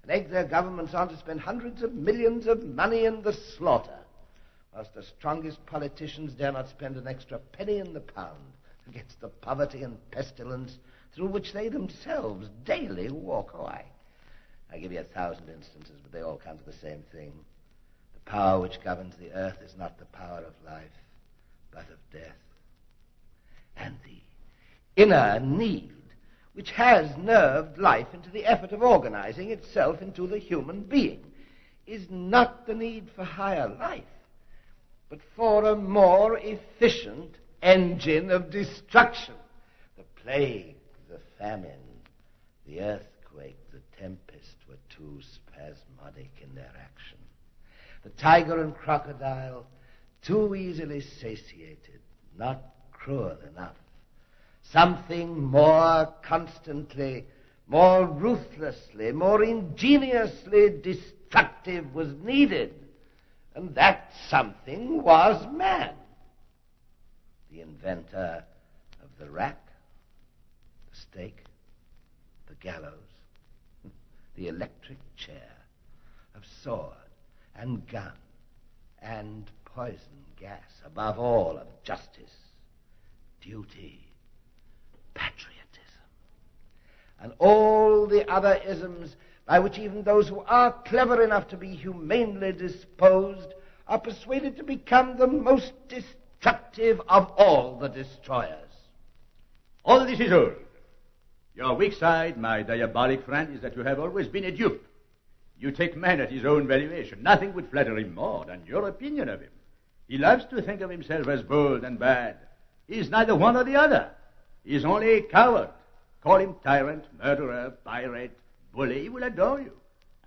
and egg their governments on to spend hundreds of millions of money in the slaughter, whilst the strongest politicians dare not spend an extra penny in the pound against the poverty and pestilence through which they themselves daily walk. Oh, I give you 1,000 instances, but they all come to the same thing. The power which governs the earth is not the power of life, but of death. And the inner need, which has nerved life into the effort of organizing itself into the human being, is not the need for higher life, but for a more efficient engine of destruction. The plague, the famine, the earthquake, the tempest were too spasmodic in their action. The tiger and crocodile, too easily satiated, not cruel enough. Something more constantly, more ruthlessly, more ingeniously destructive was needed, and that something was man. The inventor of the rack, the stake, the gallows, the electric chair, of sword and gun and poison gas, above all of justice, duty, patriotism, and all the other isms by which even those who are clever enough to be humanely disposed are persuaded to become the most destructive of all the destroyers. All this is old. Your weak side, my diabolic friend, is that you have always been a dupe. You take man at his own valuation. Nothing would flatter him more than your opinion of him. He loves to think of himself as bold and bad. He is neither one or the other. He is only a coward. Call him tyrant, murderer, pirate, bully. He will adore you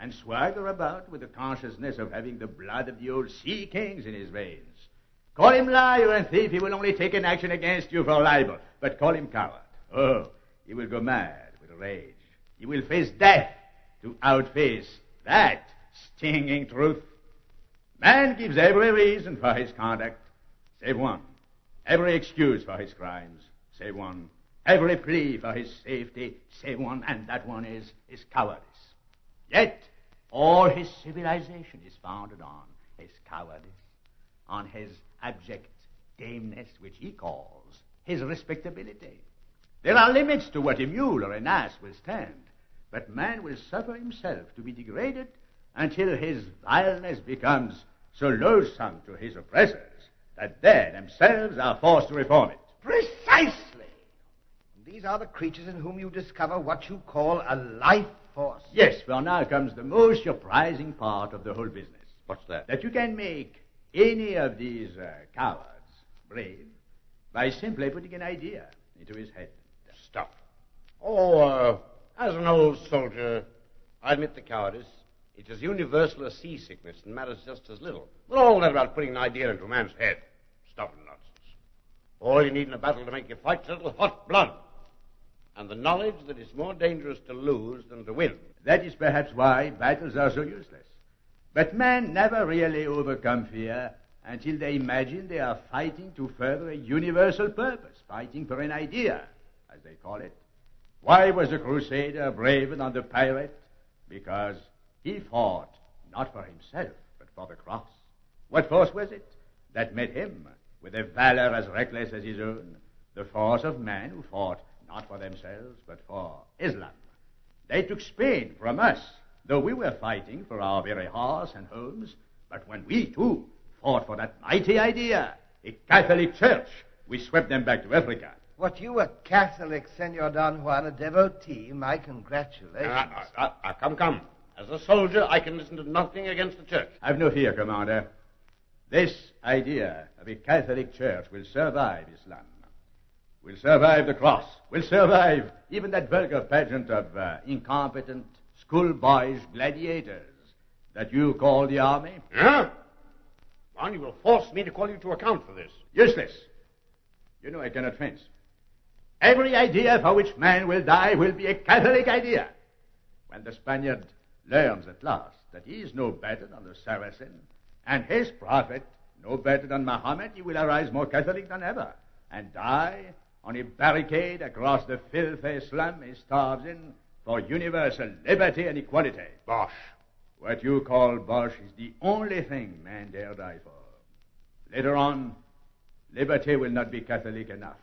and swagger about with the consciousness of having the blood of the old sea kings in his veins. Call him liar and thief. He will only take an action against you for libel. But call him coward. Oh, he will go mad with rage. He will face death to outface that stinging truth. Man gives every reason for his conduct, save one. Every excuse for his crimes, save one. Every plea for his safety, save one. And that one is cowardice. Yet all his civilization is founded on his cowardice, on his abject dameness, which he calls his respectability. There are limits to what a mule or an ass will stand, but man will suffer himself to be degraded until his vileness becomes so loathsome to his oppressors that they themselves are forced to reform it. Precisely. These are the creatures in whom you discover what you call a life force. Yes, for now comes the most surprising part of the whole business. What's that? That you can make any of these cowards brave by simply putting an idea into his head. Stuff. Oh, as an old soldier, I admit the cowardice. It's as universal as seasickness and matters just as little. But all that about putting an idea into a man's head, stuff and nonsense. All you need in a battle to make you fight is a little hot blood. And the knowledge that it's more dangerous to lose than to win. That is perhaps why battles are so useless. But men never really overcome fear until they imagine they are fighting to further a universal purpose, fighting for an idea, as they call it. Why was the crusader braver than the pirate? Because he fought not for himself, but for the cross. What force was it that met him with a valor as reckless as his own? The force of men who fought not for themselves, but for Islam. They took Spain from us, though we were fighting for our very hearths and homes. But when we, too, fought for that mighty idea, a Catholic church, we swept them back to Africa. What, you a Catholic, Senor Don Juan, a devotee? My congratulations. Come. As a soldier, I can listen to nothing against the church. Have no fear, Commander. This idea of a Catholic church will survive Islam, will survive the cross, will survive even that vulgar pageant of incompetent schoolboyish gladiators that you call the army. Huh? Juan, you will force me to call you to account for this. Useless. You know I cannot fence. Every idea for which man will die will be a Catholic idea. When the Spaniard learns at last that he is no better than the Saracen, and his prophet no better than Muhammad, he will arise more Catholic than ever, and die on a barricade across the filthy slum he starves in for universal liberty and equality. Bosh. What you call bosh is the only thing man dare die for. Later on, liberty will not be Catholic enough.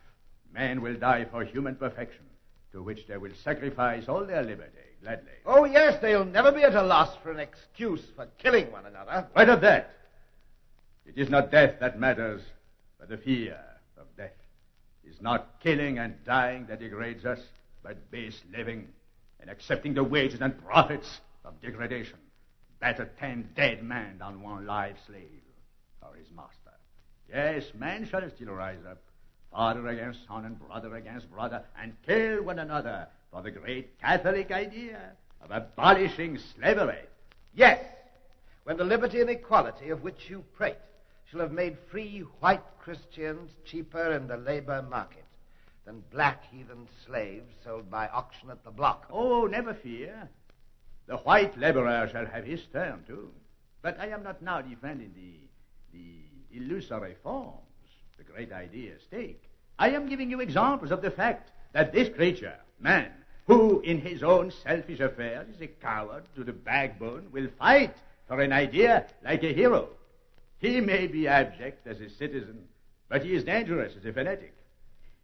Men will die for human perfection, to which they will sacrifice all their liberty, gladly. Oh, yes, they'll never be at a loss for an excuse for killing one another. What of that? It is not death that matters, but the fear of death. It is not killing and dying that degrades us, but base living and accepting the wages and profits of degradation. Better 10 dead men than one live slave or his master. Yes, man shall still rise up, father against son and brother against brother, and kill one another for the great Catholic idea of abolishing slavery. Yes, when the liberty and equality of which you prate shall have made free white Christians cheaper in the labor market than black heathen slaves sold by auction at the block. Oh, never fear. The white laborer shall have his turn, too. But I am not now defending the illusory forms, the great idea at stake. I am giving you examples of the fact that this creature, man, who in his own selfish affairs is a coward to the backbone, will fight for an idea like a hero. He may be abject as a citizen, but he is dangerous as a fanatic.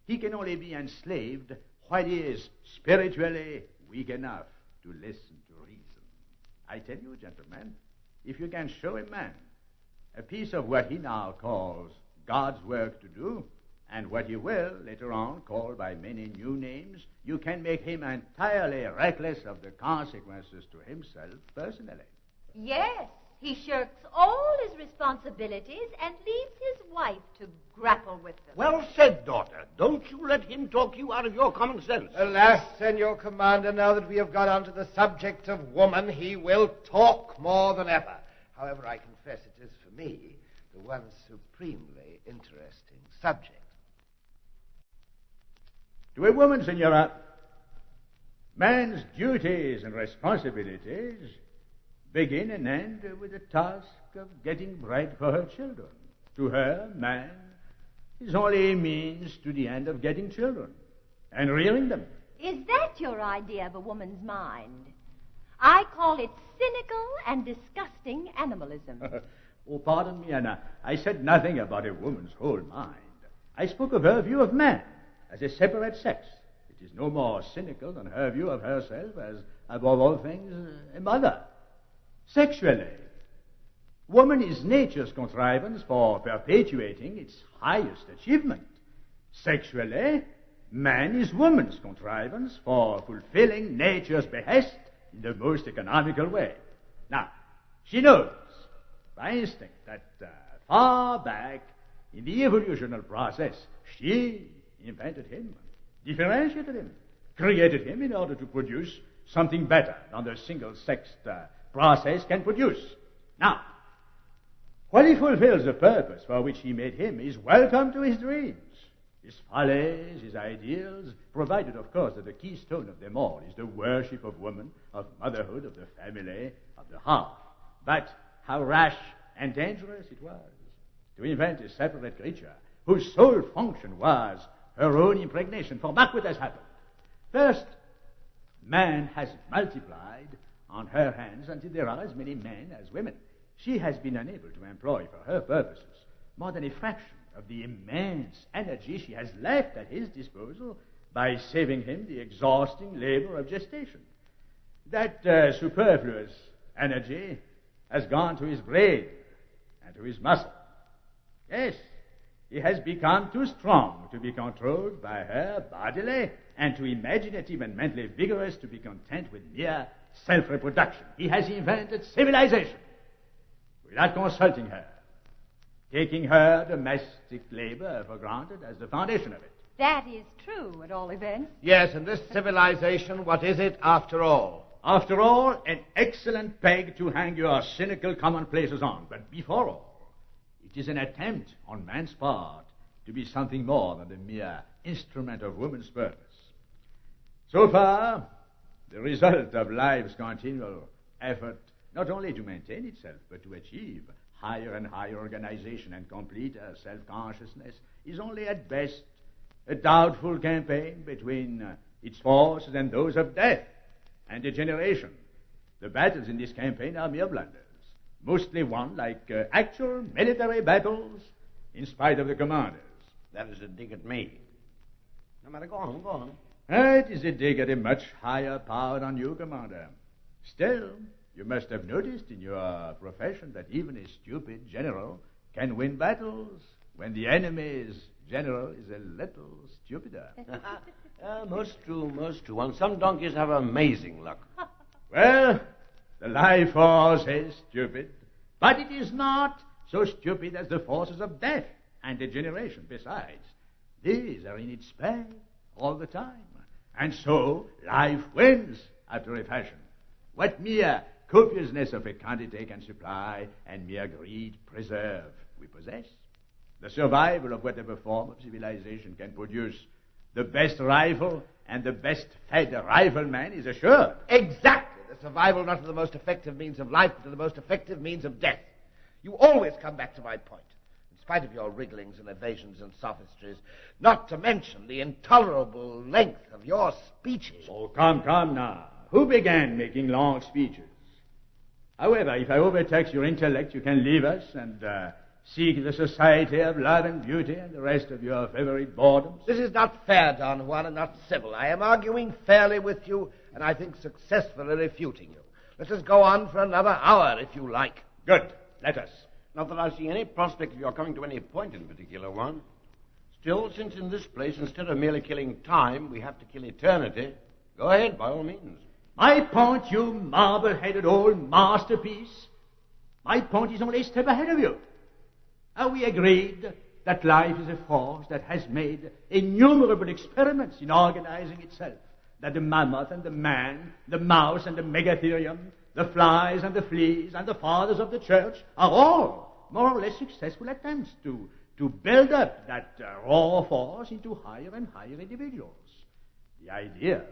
He can only be enslaved while he is spiritually weak enough to listen to reason. I tell you, gentlemen, if you can show a man a piece of what he now calls God's work to do, and what he will later on call by many new names, you can make him entirely reckless of the consequences to himself personally. Yes, he shirks all his responsibilities and leaves his wife to grapple with them. Well said, daughter. Don't you let him talk you out of your common sense. Alas, Senor Commander, now that we have got onto the subject of woman, he will talk more than ever. However, I confess it is for me the one supremely interesting subject. To a woman, Senora, man's duties and responsibilities begin and end with the task of getting bread for her children. To her, man is only a means to the end of getting children and rearing them. Is that your idea of a woman's mind? I call it cynical and disgusting animalism. Oh, pardon me, Anna. I said nothing about a woman's whole mind. I spoke of her view of man as a separate sex. It is no more cynical than her view of herself as, above all things, a mother. Sexually, woman is nature's contrivance for perpetuating its highest achievement. Sexually, man is woman's contrivance for fulfilling nature's behest in the most economical way. Now, she knows by instinct that far back in the evolutional process, she invented him, differentiated him, created him in order to produce something better than the single-sexed process can produce. Now, when he fulfills the purpose for which he made him, he's welcome to his dreams, his follies, his ideals, provided, of course, that the keystone of them all is the worship of woman, of motherhood, of the family, of the hearth. But how rash and dangerous it was to invent a separate creature whose sole function was her own impregnation. For mark what has happened. First, man has multiplied on her hands until there are as many men as women. She has been unable to employ for her purposes more than a fraction of the immense energy she has left at his disposal by saving him the exhausting labor of gestation. That superfluous energy has gone to his brain and to his muscle. Yes, he has become too strong to be controlled by her bodily, and too imaginative and mentally vigorous to be content with mere self-reproduction. He has invented civilization without consulting her, taking her domestic labor for granted as the foundation of it. That is true, at all events. Yes, and this civilization, what is it after all? After all, an excellent peg to hang your cynical commonplaces on. But before all, it is an attempt on man's part to be something more than the mere instrument of woman's purpose. So far, the result of life's continual effort not only to maintain itself, but to achieve higher and higher organization and completer self-consciousness is only at best a doubtful campaign between its forces and those of death and degeneration. The battles in this campaign are mere blunders, mostly won like actual military battles in spite of the commanders. That is a dig at me. No matter, go on, go on. It is a dig at a much higher power than you, Commander. Still, you must have noticed in your profession that even a stupid general can win battles when the enemy's general is a little stupider. Most true, most true. And some donkeys have amazing luck. Well, the life force is stupid, but it is not so stupid as the forces of death and degeneration. Besides, these are in its pay all the time. And so life wins after a fashion. What mere copiousness of a quantity can supply and mere greed preserve we possess. The survival of whatever form of civilization can produce the best rifle and the best fed rifleman is assured. Exactly. The survival not of the most effective means of life, but of the most effective means of death. You always come back to my point, in spite of your wrigglings and evasions and sophistries, not to mention the intolerable length of your speeches. Oh, come now. Who began making long speeches? However, if I overtax your intellect, you can leave us and seek the society of love and beauty and the rest of your favorite boredoms. This is not fair, Don Juan, and not civil. I am arguing fairly with you, and I think successfully refuting you. Let us go on for another hour, if you like. Good. Let us. Not that I see any prospect of your coming to any point in particular, Juan. Still, since in this place, instead of merely killing time, we have to kill eternity, go ahead, by all means. My point, you marble-headed old masterpiece, my point is only a step ahead of you. Are we agreed that life is a force that has made innumerable experiments in organizing itself? That the mammoth and the man, the mouse and the megatherium, the flies and the fleas and the fathers of the church are all more or less successful attempts to build up that raw force into higher and higher individuals. The ideal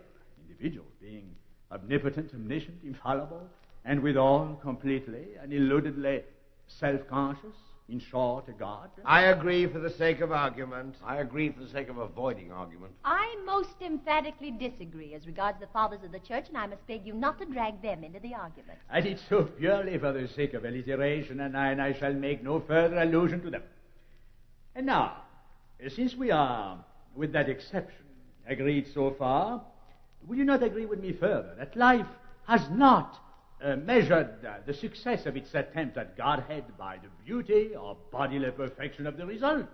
individual being omnipotent, omniscient, infallible, and withal completely and illudedly self-conscious, in short, a god. I agree for the sake of argument. I agree for the sake of avoiding argument. I most emphatically disagree as regards the fathers of the church, and I must beg you not to drag them into the argument. And it's so purely for the sake of alliteration, and I shall make no further allusion to them. And now, since we are, with that exception, agreed so far, will you not agree with me further that life has not measured the success of its attempt at Godhead by the beauty or bodily perfection of the result,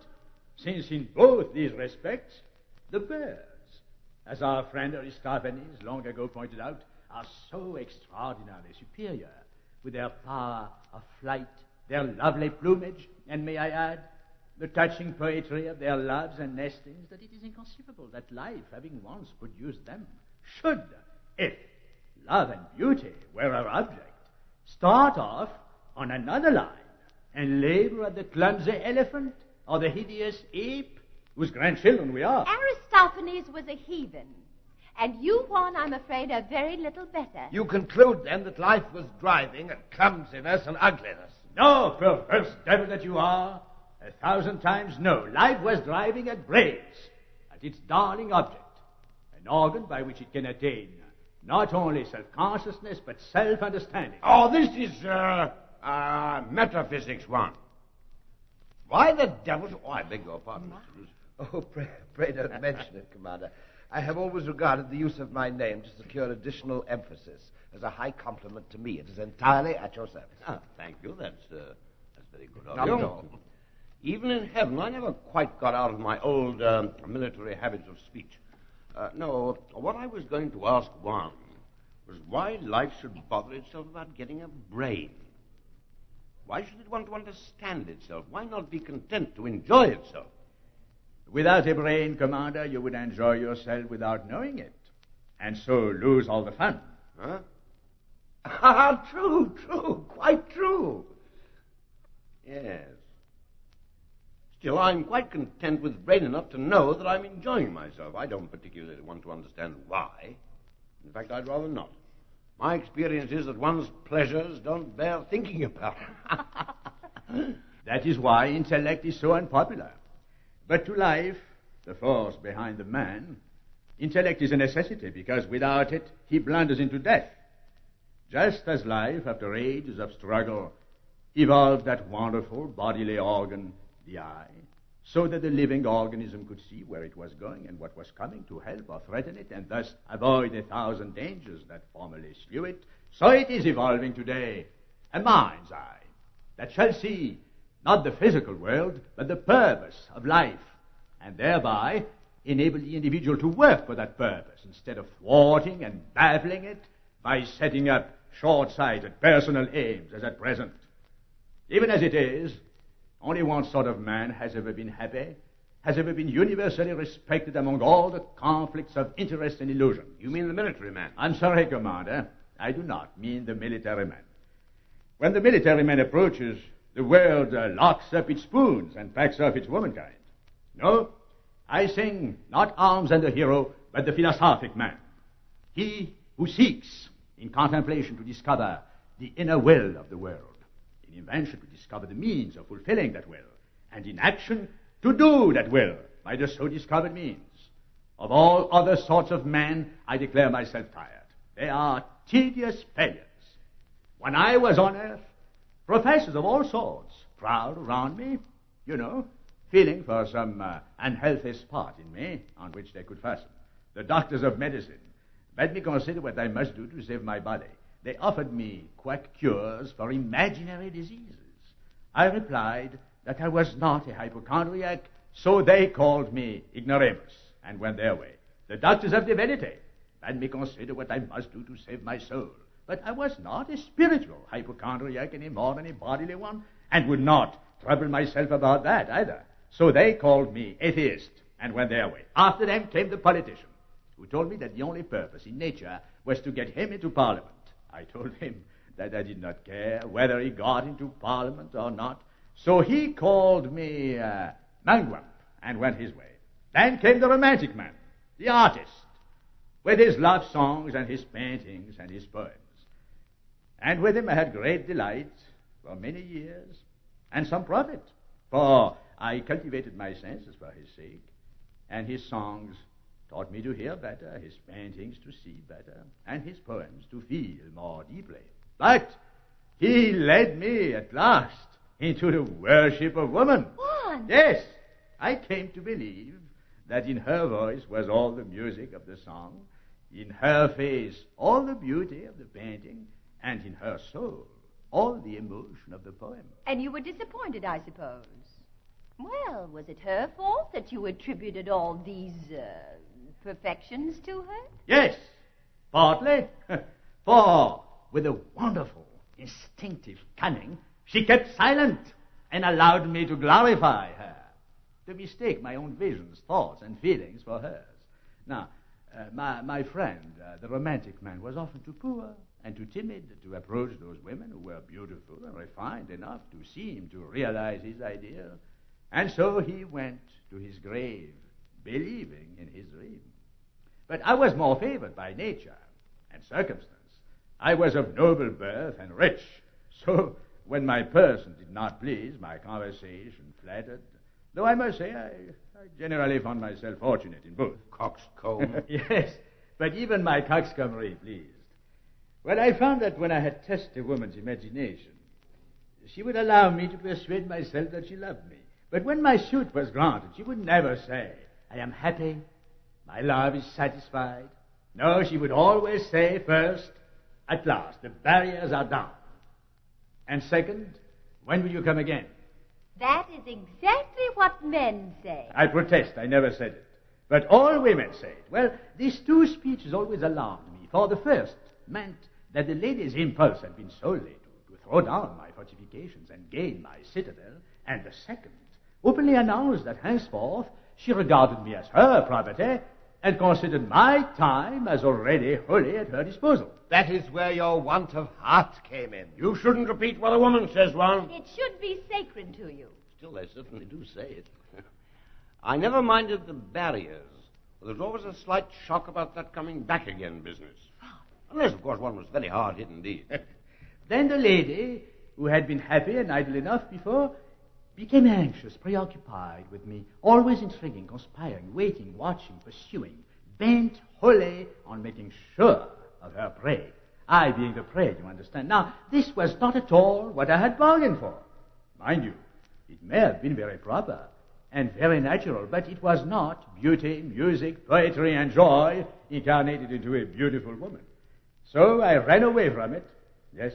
since in both these respects, the birds, as our friend Aristophanes long ago pointed out, are so extraordinarily superior with their power of flight, their lovely plumage, and may I add, the touching poetry of their loves and nestings, that it is inconceivable that life, having once produced them, should, if love and beauty were our object, start off on another line and labor at the clumsy elephant or the hideous ape whose grandchildren we are. Aristophanes was a heathen. And you, Juan, I'm afraid, are very little better. You conclude, then, that life was driving at clumsiness and ugliness. No, perverse devil that you are. 1,000 times no. Life was driving at grace, at its darling object, an organ by which it can attain not only self-consciousness, but self-understanding. Oh, this is, metaphysics, Juan. Why the devil... Oh, I beg your pardon, Mr. Lucy. Oh, pray don't mention it, Commander. I have always regarded the use of my name to secure additional emphasis as a high compliment to me. It is entirely at your service. Ah, thank you. That's very good of Not you. at all. Even in heaven, I never quite got out of my old military habits of speech. No, what I was going to ask Juan was why life should bother itself about getting a brain. Why should it want to understand itself? Why not be content to enjoy itself? Without a brain, Commander, you would enjoy yourself without knowing it, and so lose all the fun. Huh? Ah, true, quite true. Yes. Still, I'm quite content with brain enough to know that I'm enjoying myself. I don't particularly want to understand why. In fact, I'd rather not. My experience is that one's pleasures don't bear thinking about. That is why intellect is so unpopular. But to life, the force behind the man, intellect is a necessity, because without it, he blunders into death. Just as life, after ages of struggle, evolved that wonderful bodily organ, the eye, so that the living organism could see where it was going and what was coming to help or threaten it, and thus avoid 1,000 dangers that formerly slew it, so it is evolving today a mind's eye that shall see not the physical world, but the purpose of life, and thereby enable the individual to work for that purpose, instead of thwarting and baffling it by setting up short-sighted personal aims, as at present. Even as it is, only one sort of man has ever been happy, has ever been universally respected among all the conflicts of interest and illusion. You mean the military man? I'm sorry, Commander. I do not mean the military man. When the military man approaches, the world locks up its spoons and packs off its womankind. No, I sing not arms and the hero, but the philosophic man. He who seeks in contemplation to discover the inner will of the world, in invention to discover the means of fulfilling that will, and in action to do that will by the so discovered means. Of all other sorts of men, I declare myself tired. They are tedious failures. When I was on earth, professors of all sorts prowled around me, feeling for some unhealthy spot in me on which they could fasten. The doctors of medicine bade me consider what I must do to save my body. They offered me quack cures for imaginary diseases. I replied that I was not a hypochondriac, so they called me ignoramus and went their way. The doctors of divinity bade me consider what I must do to save my soul. But I was not a spiritual hypochondriac any more than a bodily one, and would not trouble myself about that either. So they called me atheist and went their way. After them came the politician, who told me that the only purpose in nature was to get him into Parliament. I told him that I did not care whether he got into Parliament or not. So he called me Mangwamp and went his way. Then came the romantic man, the artist, with his love songs and his paintings and his poems. And with him I had great delight for many years, and some profit, for I cultivated my senses for his sake, and his songs taught me to hear better, his paintings to see better, and his poems to feel more deeply. But he led me at last into the worship of woman. Juan! Yes, I came to believe that in her voice was all the music of the song, in her face all the beauty of the painting, and in her soul all the emotion of the poem. And you were disappointed, I suppose. Well, was it her fault that you attributed all these perfections to her? Yes, partly. For with a wonderful, instinctive cunning, She kept silent and allowed me to glorify her, to mistake my own visions, thoughts, and feelings for hers. Now, my friend, the romantic man, was often too poor and too timid to approach those women who were beautiful and refined enough to seem to realize his ideal. And so he went to his grave, believing in his dream. But I was more favored by nature and circumstance. I was of noble birth and rich, so when my person did not please, my conversation flattered, though I must say I generally found myself fortunate in both. Coxcomb. Yes, but even my coxcombry pleased. Well, I found that when I had tested a woman's imagination, she would allow me to persuade myself that she loved me. But when my suit was granted, she would never say, I am happy, my love is satisfied. No, she would always say first, at last, the barriers are down. And second, when will you come again? That is exactly what men say. I protest, I never said it. But all women say it. Well, these two speeches always alarmed me. For the first meant that the lady's impulse had been solely to throw down my fortifications and gain my citadel, and the second openly announced that henceforth she regarded me as her property and considered my time as already wholly at her disposal. That is where your want of heart came in. You shouldn't repeat what a woman says, Juan. It should be sacred to you. Still, they certainly do say it. I never minded the barriers. There's always a slight shock about that coming back again business. Unless, of course, one was very hard hit indeed. Then the lady, who had been happy and idle enough before, became anxious, preoccupied with me, always intriguing, conspiring, waiting, watching, pursuing, bent wholly on making sure of her prey. I being the prey, you understand. Now, this was not at all what I had bargained for. Mind you, it may have been very proper and very natural, but it was not beauty, music, poetry, and joy incarnated into a beautiful woman. So I ran away from it. Yes,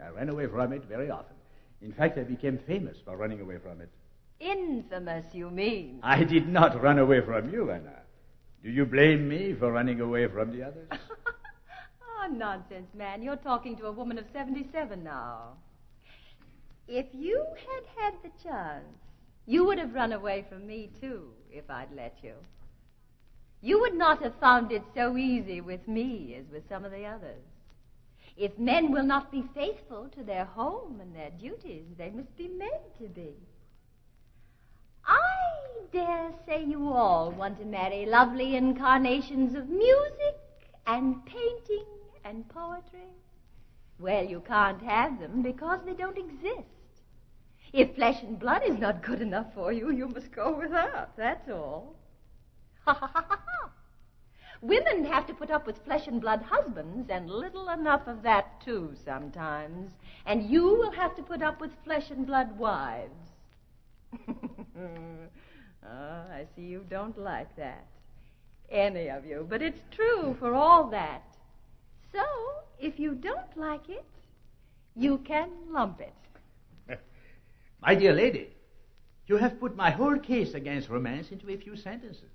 I ran away from it very often. In fact, I became famous for running away from it. Infamous, you mean? I did not run away from you, Anna. Do you blame me for running away from the others? Oh, nonsense, man. You're talking to a woman of 77 now. If you had had the chance, you would have run away from me, too, if I'd let you. You would not have found it so easy with me as with some of the others. If men will not be faithful to their home and their duties, they must be made to be. I dare say you all want to marry lovely incarnations of music and painting and poetry. Well, you can't have them because they don't exist. If flesh and blood is not good enough for you, you must go without, that's all. Ha ha ha ha ha. Women have to put up with flesh and blood husbands, and little enough of that, too, sometimes. And you will have to put up with flesh and blood wives. I see you don't like that. Any of you. But it's true for all that. So, if you don't like it, you can lump it. My dear lady, you have put my whole case against romance into a few sentences.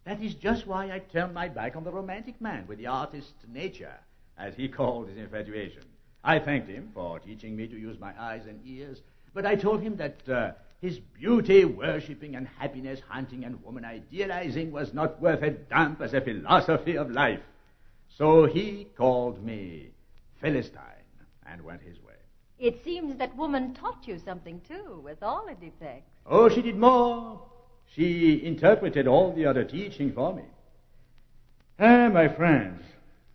That is just why I turned my back on the romantic man with the artist nature, as he called his infatuation. I thanked him for teaching me to use my eyes and ears, but I told him that his beauty-worshipping and happiness-hunting and woman-idealizing was not worth a damp as a philosophy of life. So he called me Philistine and went his way. It seems that woman taught you something, too, with all her defects. Oh, she did more. She interpreted all the other teaching for me. My friends,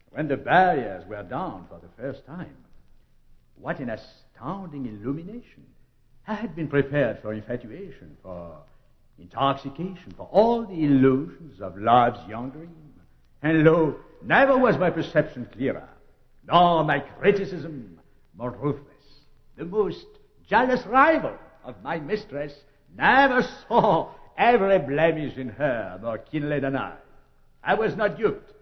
when the barriers were down for the first time, what an astounding illumination. I had been prepared for infatuation, for intoxication, for all the illusions of love's young dream. And lo, never was my perception clearer, nor my criticism more ruthless. The most jealous rival of my mistress never saw every blemish in her more keenly than I. I was not duped.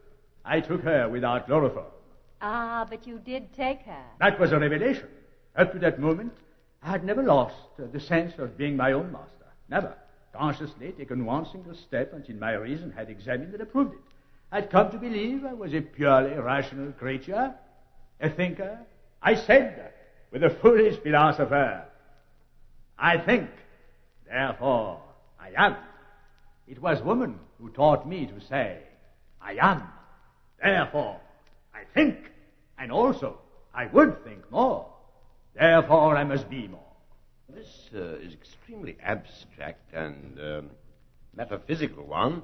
I took her without chloroform. Ah, but you did take her. That was a revelation. Up to that moment, I had never lost the sense of being my own master. Never. Consciously taken one single step until my reason had examined and approved it. I'd come to believe I was a purely rational creature, a thinker. I said, with a foolish philosopher, I think, therefore I am. It was woman who taught me to say, I am, therefore I think, and also I would think more, therefore I must be more. This is extremely abstract and metaphysical one.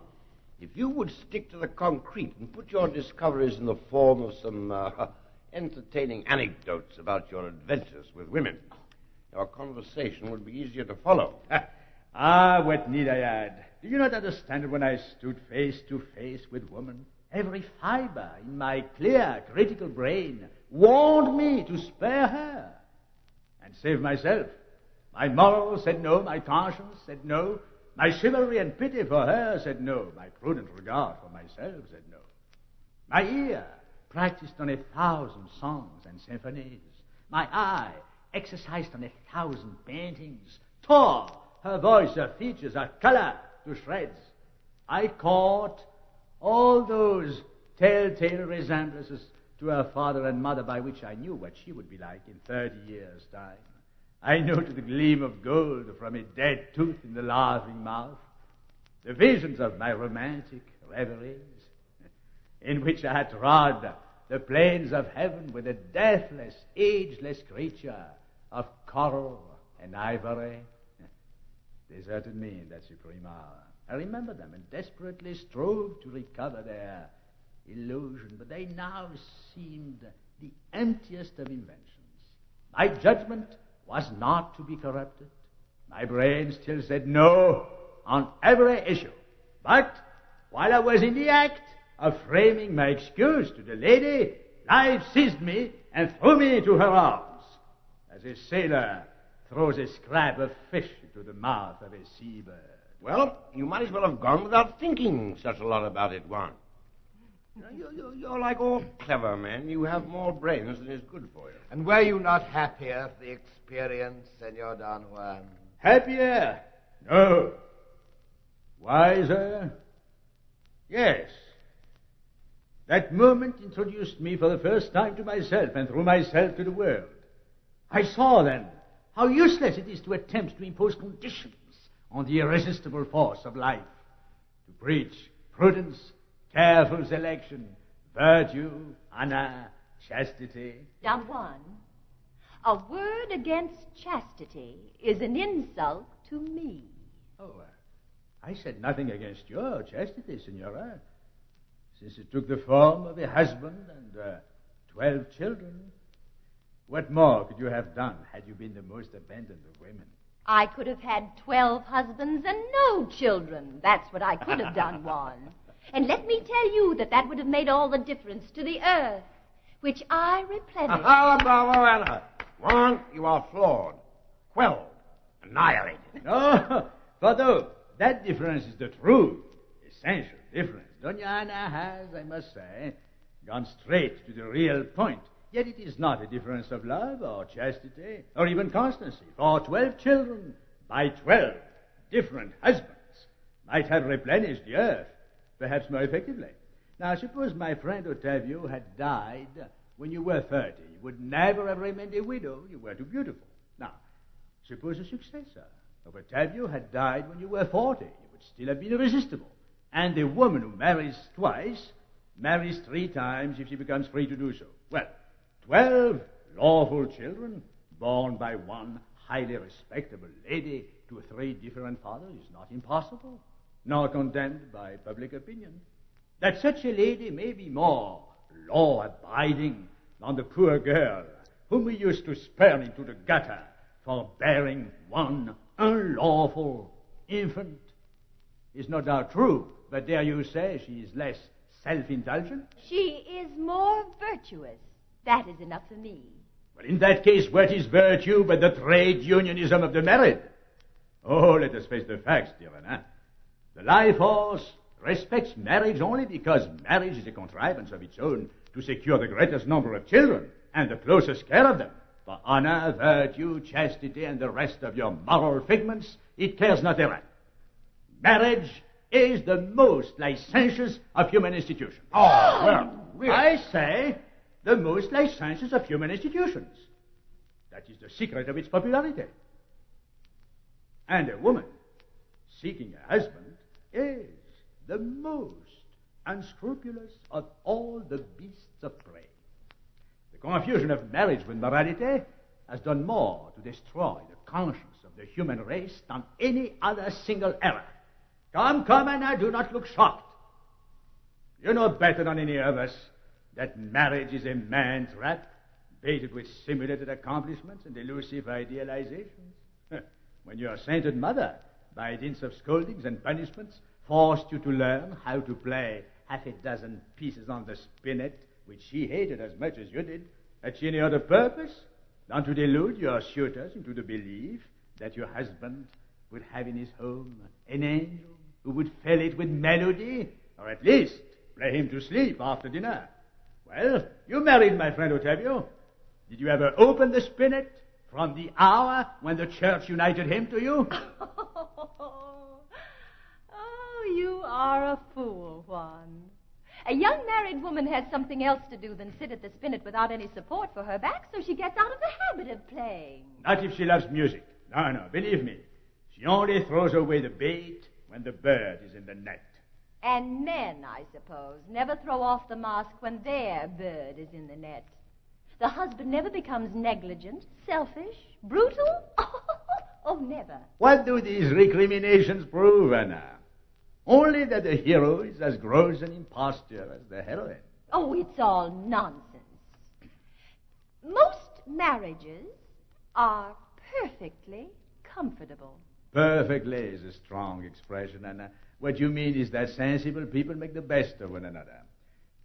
If you would stick to the concrete and put your discoveries in the form of some entertaining anecdotes about your adventures with women, your conversation would be easier to follow. What need I add? Do you not understand that when I stood face to face with woman, every fiber in my clear, critical brain warned me to spare her and save myself? My morals said no, my conscience said no, my chivalry and pity for her said no, my prudent regard for myself said no. My ear practiced on 1,000 songs and symphonies. My eye exercised on 1,000 paintings, tore her voice, her features, her color to shreds. I caught all those telltale resemblances to her father and mother by which I knew what she would be like in 30 years' time. I noted the gleam of gold from a dead tooth in the laughing mouth, the visions of my romantic reveries, in which I had trod the plains of heaven with a deathless, ageless creature of coral and ivory, deserted me in that supreme hour. I remember them and desperately strove to recover their illusion, but they now seemed the emptiest of inventions. My judgment was not to be corrupted. My brain still said no on every issue. But while I was in the act of framing my excuse to the lady, life seized me and threw me into her arms, as a sailor throws a scrap of fish into the mouth of a seabird. Well, you might as well have gone without thinking such a lot about it, Juan. You're like all clever men. You have more brains than is good for you. And were you not happier for the experience, Senor Don Juan? Happier? No. Wiser? Yes. That moment introduced me for the first time to myself, and through myself to the world. I saw then how useless it is to attempt to impose conditions on the irresistible force of life, to preach prudence, careful selection, virtue, honor, chastity. Don Juan, a word against chastity is an insult to me. Oh, I said nothing against your chastity, Senora, since it took the form of a husband and 12 children. What more could you have done had you been the most abandoned of women? I could have had 12 husbands and no children. That's what I could have done, Juan. And let me tell you that would have made all the difference to the earth, which I replenish. Juan, you are flawed, quelled, annihilated. No, but though that difference is the true, essential difference. Doña Ana has, I must say, gone straight to the real point. Yet it is not a difference of love or chastity or even constancy. For 12 children by 12 different husbands might have replenished the earth, perhaps more effectively. Now, suppose my friend Ottavio had died when you were 30. You would never have remained a widow. You were too beautiful. Now, suppose a successor of Ottavio had died when you were 40. You would still have been irresistible. And a woman who marries twice marries 3 times if she becomes free to do so. Well, 12 lawful children born by one highly respectable lady to 3 different fathers is not impossible, nor condemned by public opinion. That such a lady may be more law-abiding than the poor girl whom we used to spurn into the gutter for bearing one unlawful infant is no doubt true, but dare you say she is less self-indulgent? She is more virtuous. That is enough for me. Well, in that case, what is virtue but the trade unionism of the married? Oh, let us face the facts, dear Anna. The life force respects marriage only because marriage is a contrivance of its own to secure the greatest number of children and the closest care of them. For honor, virtue, chastity, and the rest of your moral figments, it cares not a rap. Marriage is the most licentious of human institutions. Oh, well, really? I say the most licentious of human institutions. That is the secret of its popularity. And a woman seeking a husband is the most unscrupulous of all the beasts of prey. The confusion of marriage with morality has done more to destroy the conscience of the human race than any other single error. Come, Anna, do not look shocked. You know better than any of us that marriage is a man-trap, baited with simulated accomplishments and elusive idealizations. When your sainted mother, by dint of scoldings and punishments, forced you to learn how to play half a dozen pieces on the spinet, which she hated as much as you did, had she any other purpose than to delude your suitors into the belief that your husband would have in his home an angel who would fill it with melody, or at least play him to sleep after dinner? Well, you married my friend Ottavio. Did you ever open the spinet from the hour when the church united him to you? Oh, you are a fool, Juan. A young married woman has something else to do than sit at the spinet without any support for her back, so she gets out of the habit of playing. Not if she loves music. No, believe me. She only throws away the bait when the bird is in the net. And men, I suppose, never throw off the mask when their bird is in the net. The husband never becomes negligent, selfish, brutal. Oh, never. What do these recriminations prove, Anna? Only that the hero is as gross an impostor as the heroine. Oh, it's all nonsense. Most marriages are perfectly comfortable. Perfectly is a strong expression, Anna. What you mean is that sensible people make the best of one another.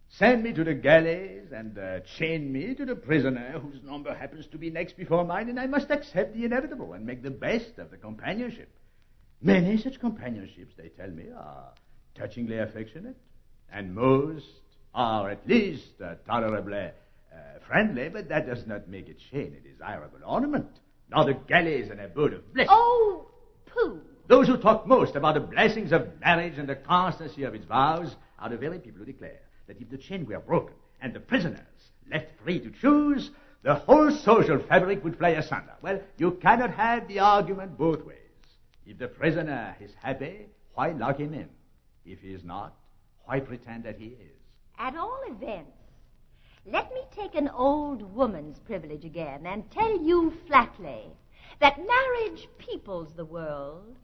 Send me to the galleys and chain me to the prisoner whose number happens to be next before mine, and I must accept the inevitable and make the best of the companionship. Many such companionships, they tell me, are touchingly affectionate, and most are at least tolerably friendly, but that does not make a chain a desirable ornament, nor the galleys an abode of bliss. Oh, pooh. Those who talk most about the blessings of marriage and the constancy of its vows are the very people who declare that if the chain were broken and the prisoners left free to choose, the whole social fabric would fly asunder. Well, you cannot have the argument both ways. If the prisoner is happy, why lock him in? If he is not, why pretend that he is? At all events, let me take an old woman's privilege again and tell you flatly that marriage peoples the world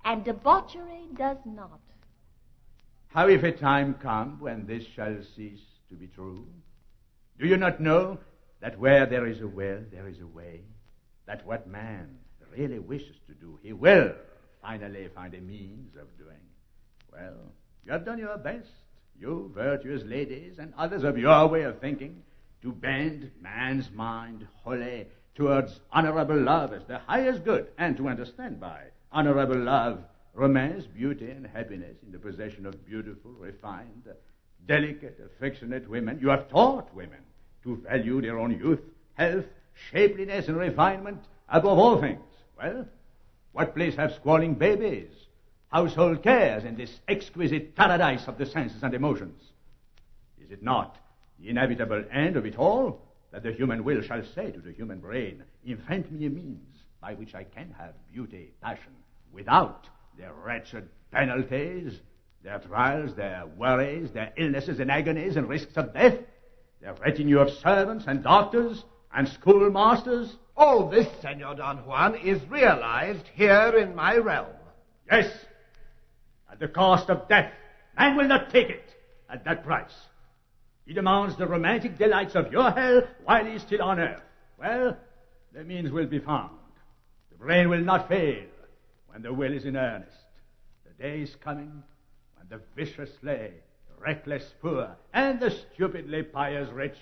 and debauchery does not. How if a time come when this shall cease to be true? Do you not know that where there is a will, there is a way? That what man really wishes to do, he will finally find a means of doing. Well, you have done your best, you virtuous ladies and others of your way of thinking, to bend man's mind wholly towards honorable love as the highest good, and to understand by honorable love romance, beauty, and happiness in the possession of beautiful, refined, delicate, affectionate women. You have taught women to value their own youth, health, shapeliness, and refinement above all things. Well, what place have squalling babies, household cares in this exquisite paradise of the senses and emotions? Is it not the inevitable end of it all that the human will shall say to the human brain, invent me a means by which I can have beauty, passion, without their wretched penalties, their trials, their worries, their illnesses and agonies and risks of death, their retinue of servants and doctors and schoolmasters? All this, Senor Don Juan, is realized here in my realm. Yes, at the cost of death. Man will not take it at that price. He demands the romantic delights of your hell while he is still on earth. Well, the means will be found. The brain will not fail when the will is in earnest. The day is coming when the viciously reckless poor and the stupidly pious rich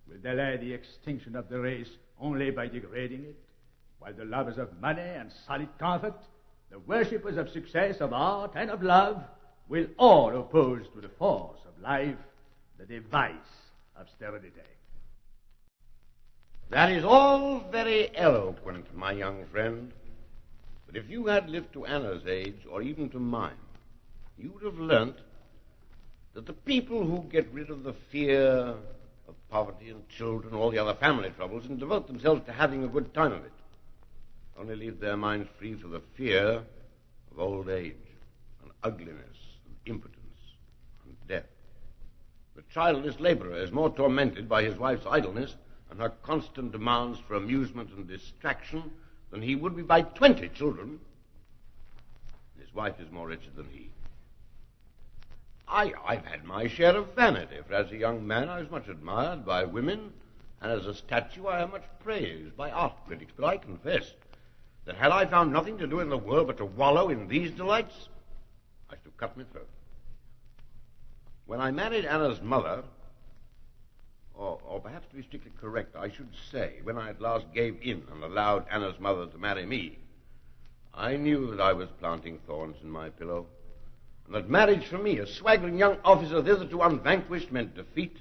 will delay the extinction of the race only by degrading it, while the lovers of money and solid comfort, the worshippers of success, of art, and of love, will all oppose to the force of life the device of sterility. That is all very eloquent, my young friend. But if you had lived to Anna's age, or even to mine, you would have learnt that the people who get rid of the fear of poverty and children, all the other family troubles, and devote themselves to having a good time of it, only leave their minds free for the fear of old age and ugliness and impotence and death. The childless laborer is more tormented by his wife's idleness and her constant demands for amusement and distraction than he would be by 20 children. His wife is more wretched than he. I've had my share of vanity, for as a young man I was much admired by women, and as a statue I am much praised by art critics. But I confess that had I found nothing to do in the world but to wallow in these delights, I should have cut my throat. When I married Anna's mother, or perhaps to be strictly correct, I should say, when I at last gave in and allowed Anna's mother to marry me, I knew that I was planting thorns in my pillow, and that marriage for me, a swaggering young officer thitherto unvanquished, meant defeat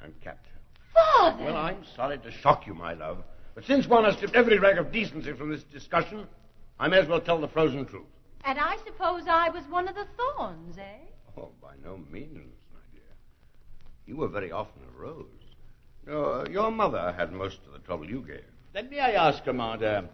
and capture. Father! Well, I'm sorry to shock you, my love, but since one has stripped every rag of decency from this discussion, I may as well tell the frozen truth. And I suppose I was one of the thorns, eh? Oh, by no means, my dear. You were very often a rose. No, your mother had most of the trouble you gave. Then may I ask, Commander,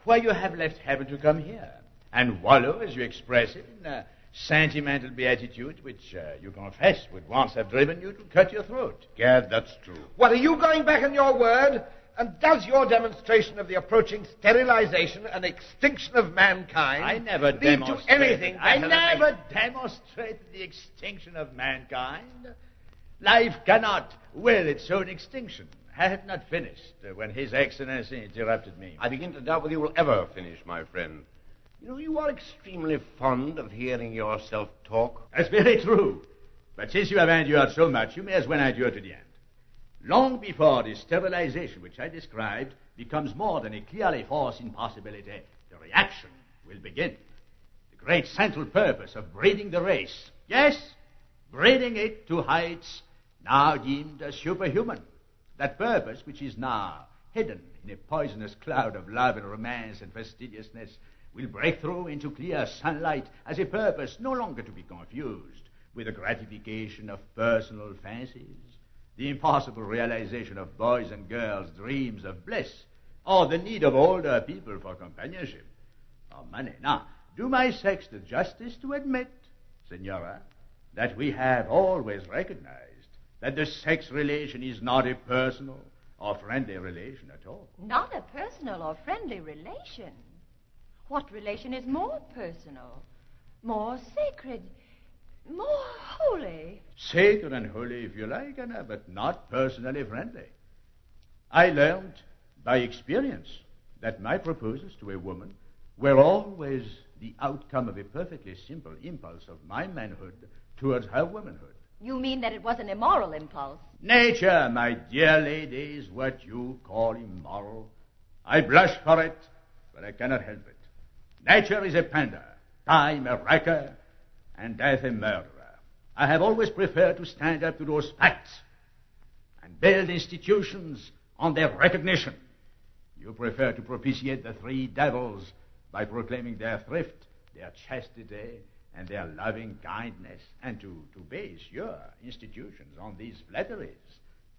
why you have left heaven to come here and wallow, as you express it, in a sentimental beatitude which you confess would once have driven you to cut your throat? Gad, that's true. What, are you going back on your word? And does your demonstration of the approaching sterilization and extinction of mankind I never lead to demonstrated anything? I never demonstrated the extinction of mankind. Life cannot will its own extinction. I had not finished when His Excellency interrupted me. I begin to doubt whether you will ever finish, my friend. You know, you are extremely fond of hearing yourself talk. That's very true. But since you have endured so much, you may as well endure to the end. Long before the sterilization which I described becomes more than a clearly foreseen possibility, the reaction will begin. The great central purpose of breeding the race, yes, breeding it to heights now deemed as superhuman. That purpose, which is now hidden in a poisonous cloud of love and romance and fastidiousness, will break through into clear sunlight as a purpose no longer to be confused with the gratification of personal fancies, the impossible realization of boys' and girls' dreams of bliss, or the need of older people for companionship, or money. Now, do my sex the justice to admit, Senora, that we have always recognized that the sex relation is not a personal or friendly relation at all. Not a personal or friendly relation. What relation is more personal, more sacred, more holy? Sacred and holy, if you like, Anna, but not personally friendly. I learned by experience that my proposals to a woman were always the outcome of a perfectly simple impulse of my manhood towards her womanhood. You mean that it was an immoral impulse? Nature, my dear lady, is what you call immoral. I blush for it, but I cannot help it. Nature is a pander, time a wrecker, and death a murderer. I have always preferred to stand up to those facts and build institutions on their recognition. You prefer to propitiate the three devils by proclaiming their thrift, their chastity, and their loving kindness, and to base your institutions on these flatteries.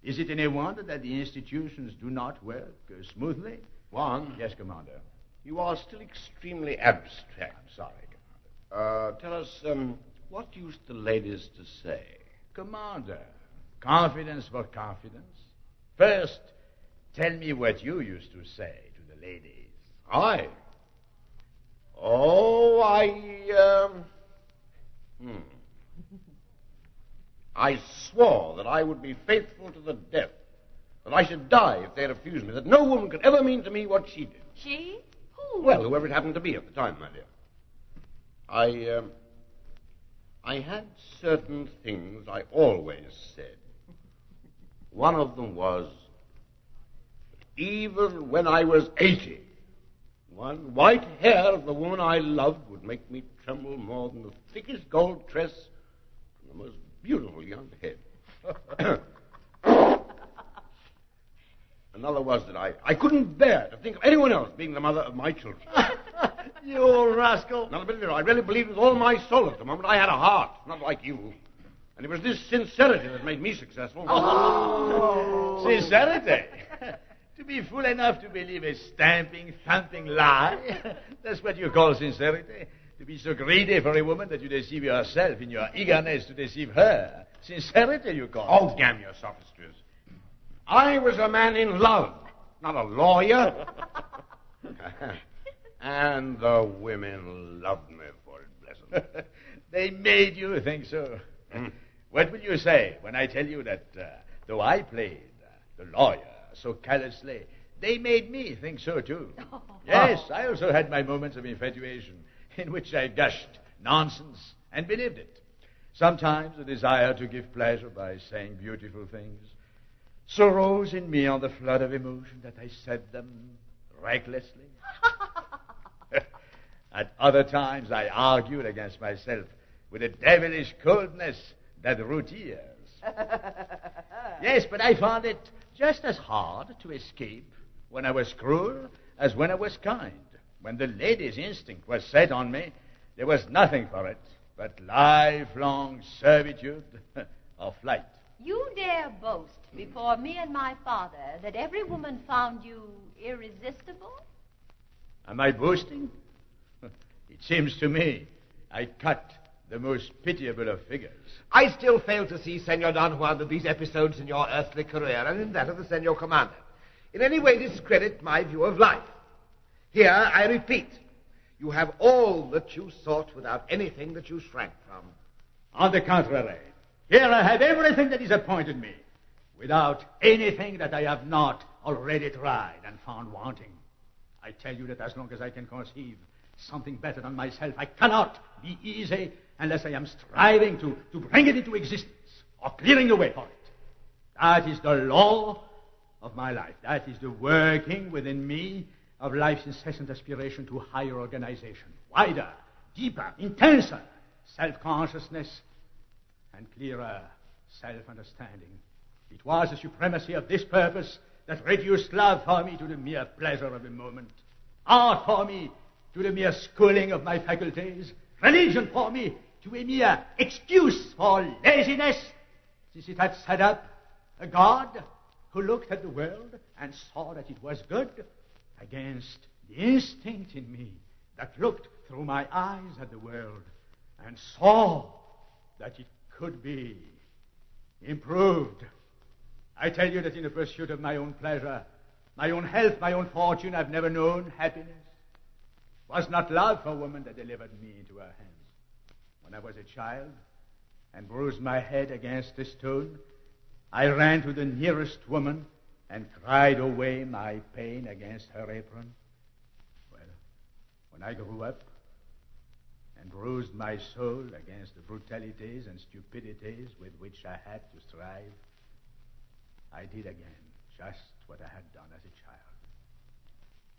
Is it any wonder that the institutions do not work smoothly? Juan? Yes, Commander. You are still extremely abstract. I'm sorry, Commander. Tell us, what used the ladies to say? Commander, confidence for confidence. First, tell me what you used to say to the ladies. I? Oh, I swore that I would be faithful to the death, that I should die if they refused me, that no woman could ever mean to me what she did. She? Who? Well, whoever it happened to be at the time, my dear. I had certain things I always said. One of them was, even when I was 80, one white hair of the woman I loved would make me tremble more than the thickest gold tress from the most beautiful young head. Another was that I couldn't bear to think of anyone else being the mother of my children. You old rascal. Not a bit of it. I really believed with all my soul at the moment I had a heart, not like you. And it was this sincerity that made me successful. Oh. Sincerity? To be fool enough to believe a stamping, thumping lie. That's what you call sincerity. To be so greedy for a woman that you deceive yourself in your eagerness to deceive her. Sincerity, you call it. Oh, damn your sophistries. I was a man in love, not a lawyer. And the women loved me for it, bless them. They made you think so. What will you say when I tell you that though I played the lawyer so callously, they made me think so too? Yes, I also had my moments of infatuation in which I gushed nonsense and believed it. Sometimes a desire to give pleasure by saying beautiful things so rose in me on the flood of emotion that I said them recklessly. At other times I argued against myself with a devilish coldness that drew tears. Yes, but I found it just as hard to escape when I was cruel as when I was kind. When the lady's instinct was set on me, there was nothing for it but lifelong servitude or flight. You dare boast before me and my father that every woman found you irresistible? Am I boasting? It seems to me I cut the most pitiable of figures. I still fail to see, Senor Don Juan, that these episodes in your earthly career and in that of the Senor Commander in any way discredit my view of life. Here, I repeat, you have all that you sought without anything that you shrank from. On the contrary, here I have everything that is appointed me, without anything that I have not already tried and found wanting. I tell you that as long as I can conceive something better than myself, I cannot be easy unless I am striving to bring it into existence or clearing the way for it. That is the law of my life. That is the working within me of life's incessant aspiration to higher organization, wider, deeper, intenser self-consciousness, and clearer self-understanding. It was the supremacy of this purpose that reduced love for me to the mere pleasure of a moment, art for me to the mere schooling of my faculties, religion for me to a mere excuse for laziness, since it had set up a God who looked at the world and saw that it was good, against the instinct in me that looked through my eyes at the world and saw that it could be improved. I tell you that in the pursuit of my own pleasure, my own health, my own fortune, I've never known happiness. It was not love for woman that delivered me into her hands. When I was a child and bruised my head against a stone, I ran to the nearest woman and cried away my pain against her apron. Well, when I grew up and bruised my soul against the brutalities and stupidities with which I had to strive, I did again just what I had done as a child.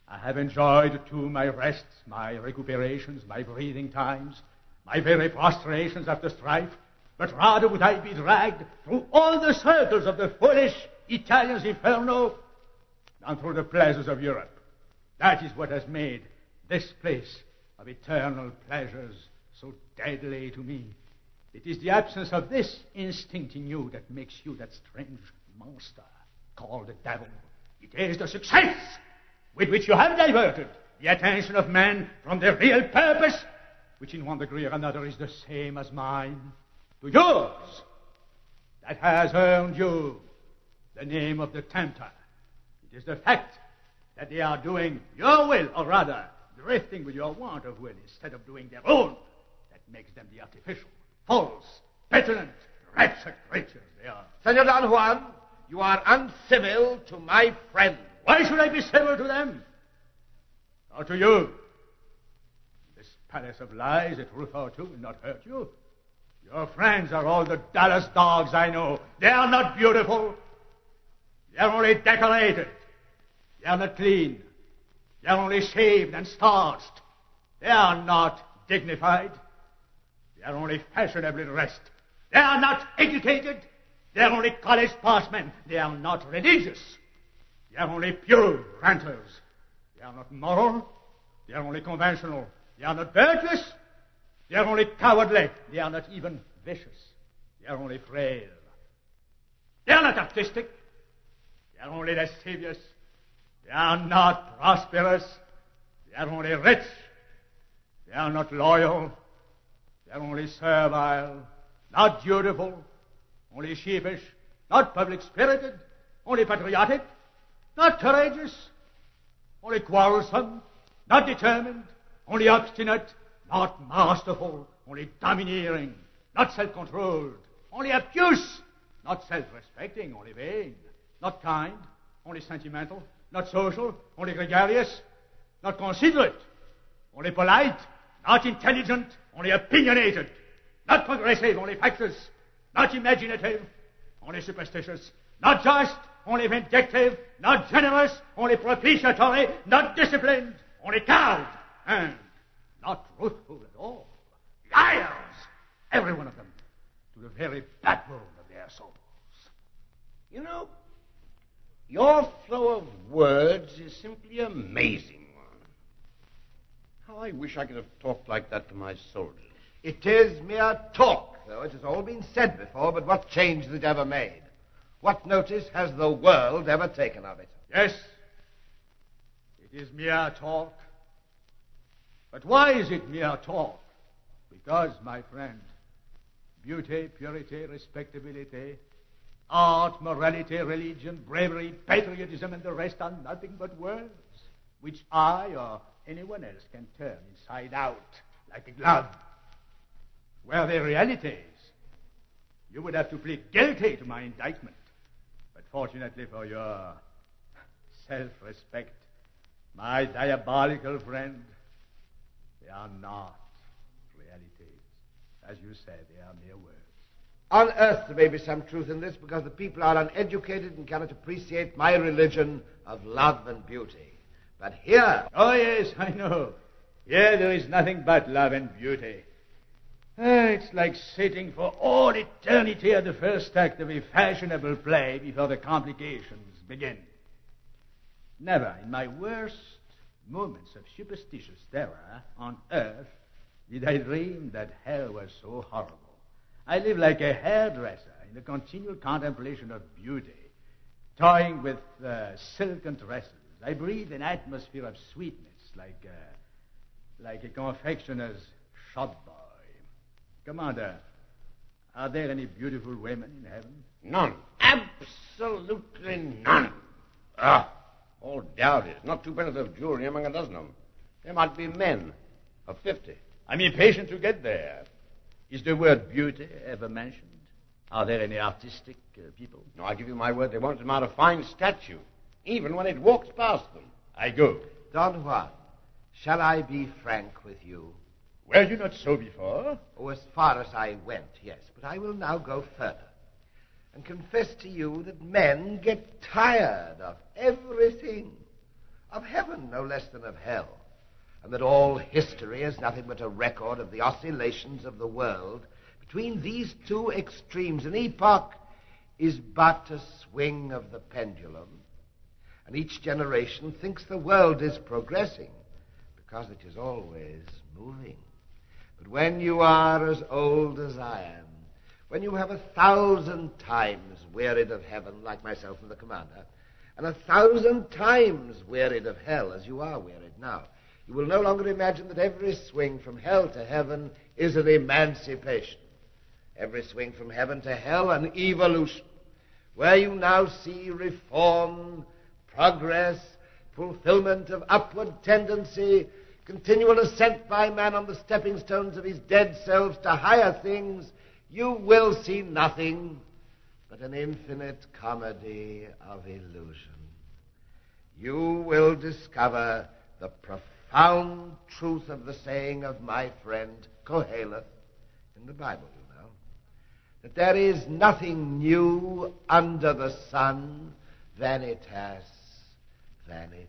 I have enjoyed, too, my rests, my recuperations, my breathing times, my very prostrations after strife, but rather would I be dragged through all the circles of the foolish Italian's inferno than through the pleasures of Europe. That is what has made this place of eternal pleasures so deadly to me. It is the absence of this instinct in you that makes you that strange monster called the devil. It is the success with which you have diverted the attention of man from the real purpose, which in one degree or another is the same as mine, to yours, that has earned you the name of the tempter. It is the fact that they are doing your will, or rather, drifting with your want of will instead of doing their own, that makes them the artificial, false, petulant, wretched creatures they are. Senor Don Juan, you are uncivil to my friend. Why should I be civil to them? Or to you? This palace of lies, a truth or two, will not hurt you. Your friends are all the dullest dogs I know. They are not beautiful. They are only decorated. They are not clean. They are only shaved and starched. They are not dignified. They are only fashionably dressed. They are not educated. They are only college passmen. They are not religious. They are only pure ranters. They are not moral. They are only conventional. They are not virtuous. They are only cowardly. They are not even vicious. They are only frail. They are not artistic. They are only lascivious. They are not prosperous. They are only rich. They are not loyal. They are only servile, not dutiful, only sheepish, not public-spirited, only patriotic, not courageous, only quarrelsome, not determined, only obstinate, not masterful, only domineering, not self-controlled, only obtuse, not self-respecting, only vain, not kind, only sentimental, not social, only gregarious, not considerate, only polite, not intelligent, only opinionated, not progressive, only factious, not imaginative, only superstitious, not just, only vindictive, not generous, only propitiatory, not disciplined, only cowed, and not truthful at all. Liars, every one of them, to the very backbone of their souls. You know, your flow of words is simply amazing, Juan. How I wish I could have talked like that to my soldiers. It is mere talk, though it has all been said before, but what change has it ever made? What notice has the world ever taken of it? Yes, it is mere talk. But why is it mere talk? Because, my friend, beauty, purity, respectability, art, morality, religion, bravery, patriotism, and the rest are nothing but words, which I or anyone else can turn inside out like a glove. Were they realities, you would have to plead guilty to my indictment. But fortunately for your self-respect, my diabolical friend, they are not realities. As you said, they are mere words. On earth there may be some truth in this because the people are uneducated and cannot appreciate my religion of love and beauty. But here... Oh, yes, I know. Here there is nothing but love and beauty. It's like sitting for all eternity at the first act of a fashionable play before the complications begin. Never in my worst moments of superstitious terror on earth did I dream that hell was so horrible. I live like a hairdresser in the continual contemplation of beauty, toying with silken tresses. I breathe an atmosphere of sweetness like a confectioner's shop boy. Commander, are there any beautiful women in heaven? None. Absolutely none. All dowdies. Not 2 pence of jewelry among a dozen of them. There might be men of 50. I'm impatient to get there. Is the word beauty ever mentioned? Are there any artistic people? No, I give you my word, they won't mount a fine statue, even when it walks past them. I go. Don Juan, shall I be frank with you? Were you not so before? Oh, as far as I went, yes. But I will now go further and confess to you that men get tired of everything, of heaven no less than of hell, and that all history is nothing but a record of the oscillations of the world between these two extremes. An epoch is but a swing of the pendulum, and each generation thinks the world is progressing because it is always moving. But when you are as old as I am, when you have 1,000 times wearied of heaven, like myself and the commander, and 1,000 times wearied of hell, as you are wearied now, you will no longer imagine that every swing from hell to heaven is an emancipation. Every swing from heaven to hell, an evolution, where you now see reform, progress, fulfillment of upward tendency, continual ascent by man on the stepping stones of his dead selves to higher things. You will see nothing but an infinite comedy of illusion. You will discover the profound truth of the saying of my friend Koheleth in the Bible, you know, that there is nothing new under the sun, vanitas, vanitatum.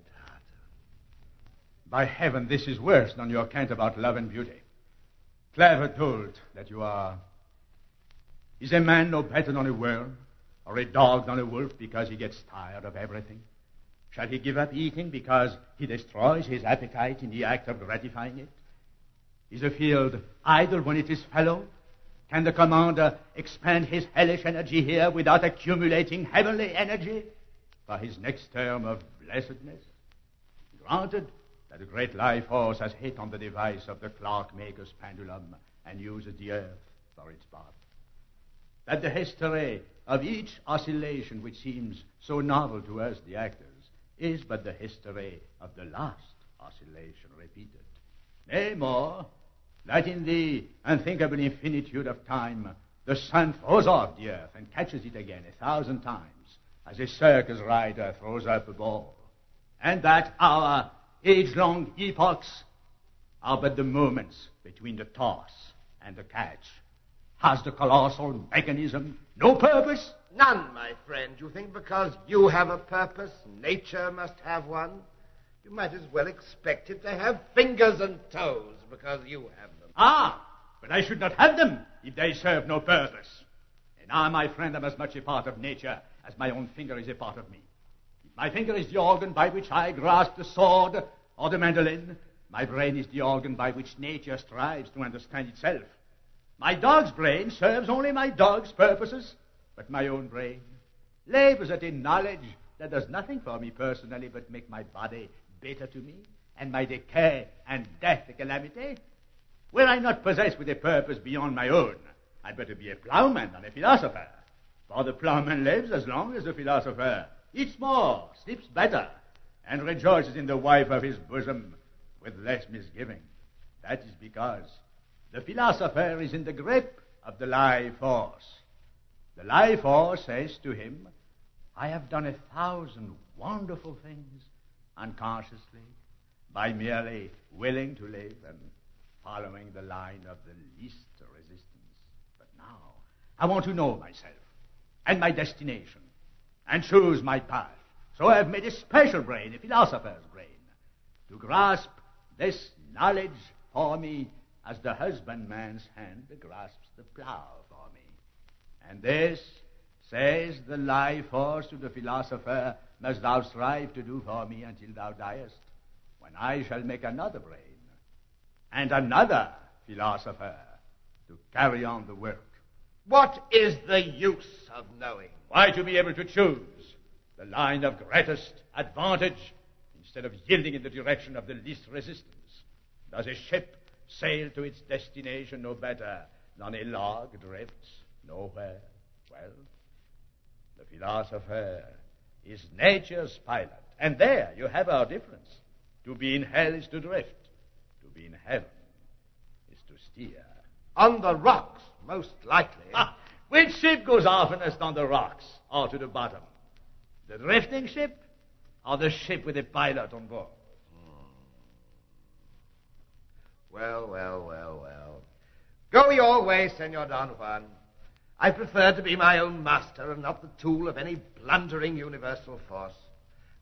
By heaven, this is worse than your cant about love and beauty. Clever told that you are... Is a man no better than a worm, or a dog than a wolf because he gets tired of everything? Shall he give up eating because he destroys his appetite in the act of gratifying it? Is a field idle when it is fallow? Can the commander expend his hellish energy here without accumulating heavenly energy? for his next term of blessedness? Granted that a great life force has hit on the device of the clockmaker's pendulum and uses the earth for its path. That the history of each oscillation which seems so novel to us, the actors, is but the history of the last oscillation repeated. Nay, more, that in the unthinkable infinitude of time, the sun throws off the earth and catches it again 1,000 times, as a circus rider throws up a ball, and that our age-long epochs are but the moments between the toss and the catch. Has the colossal mechanism no purpose? None, my friend. You think because you have a purpose, nature must have one? You might as well expect it to have fingers and toes because you have them. Ah, but I should not have them if they serve no purpose. And I, my friend, am as much a part of nature as my own finger is a part of me. If my finger is the organ by which I grasp the sword or the mandolin, my brain is the organ by which nature strives to understand itself. My dog's brain serves only my dog's purposes, but my own brain labors at a knowledge that does nothing for me personally but make my body bitter to me, and my decay and death a calamity. Were I not possessed with a purpose beyond my own, I'd better be a plowman than a philosopher. For the plowman lives as long as the philosopher eats more, sleeps better, and rejoices in the wife of his bosom with less misgiving. That is because the philosopher is in the grip of the life force. The life force says to him, I have done 1,000 wonderful things unconsciously by merely willing to live and following the line of the least resistance. But now I want to know myself and my destination and choose my path. So I have made a special brain, a philosopher's brain, to grasp this knowledge for me as the husbandman's hand grasps the plow for me. And this, says the life force to the philosopher, must thou strive to do for me until thou diest, when I shall make another brain and another philosopher to carry on the work. What is the use of knowing? Why, to be able to choose the line of greatest advantage instead of yielding in the direction of the least resistance. Does a ship sail to its destination no better than a log drifts nowhere? Well, the philosopher is nature's pilot, and there you have our difference. To be in hell is to drift. To be in heaven is to steer. On the rocks, most likely. Which ship goes oftenest on the rocks or to the bottom? The drifting ship or the ship with a pilot on board? Well. Go your way, Senor Don Juan. I prefer to be my own master and not the tool of any blundering universal force.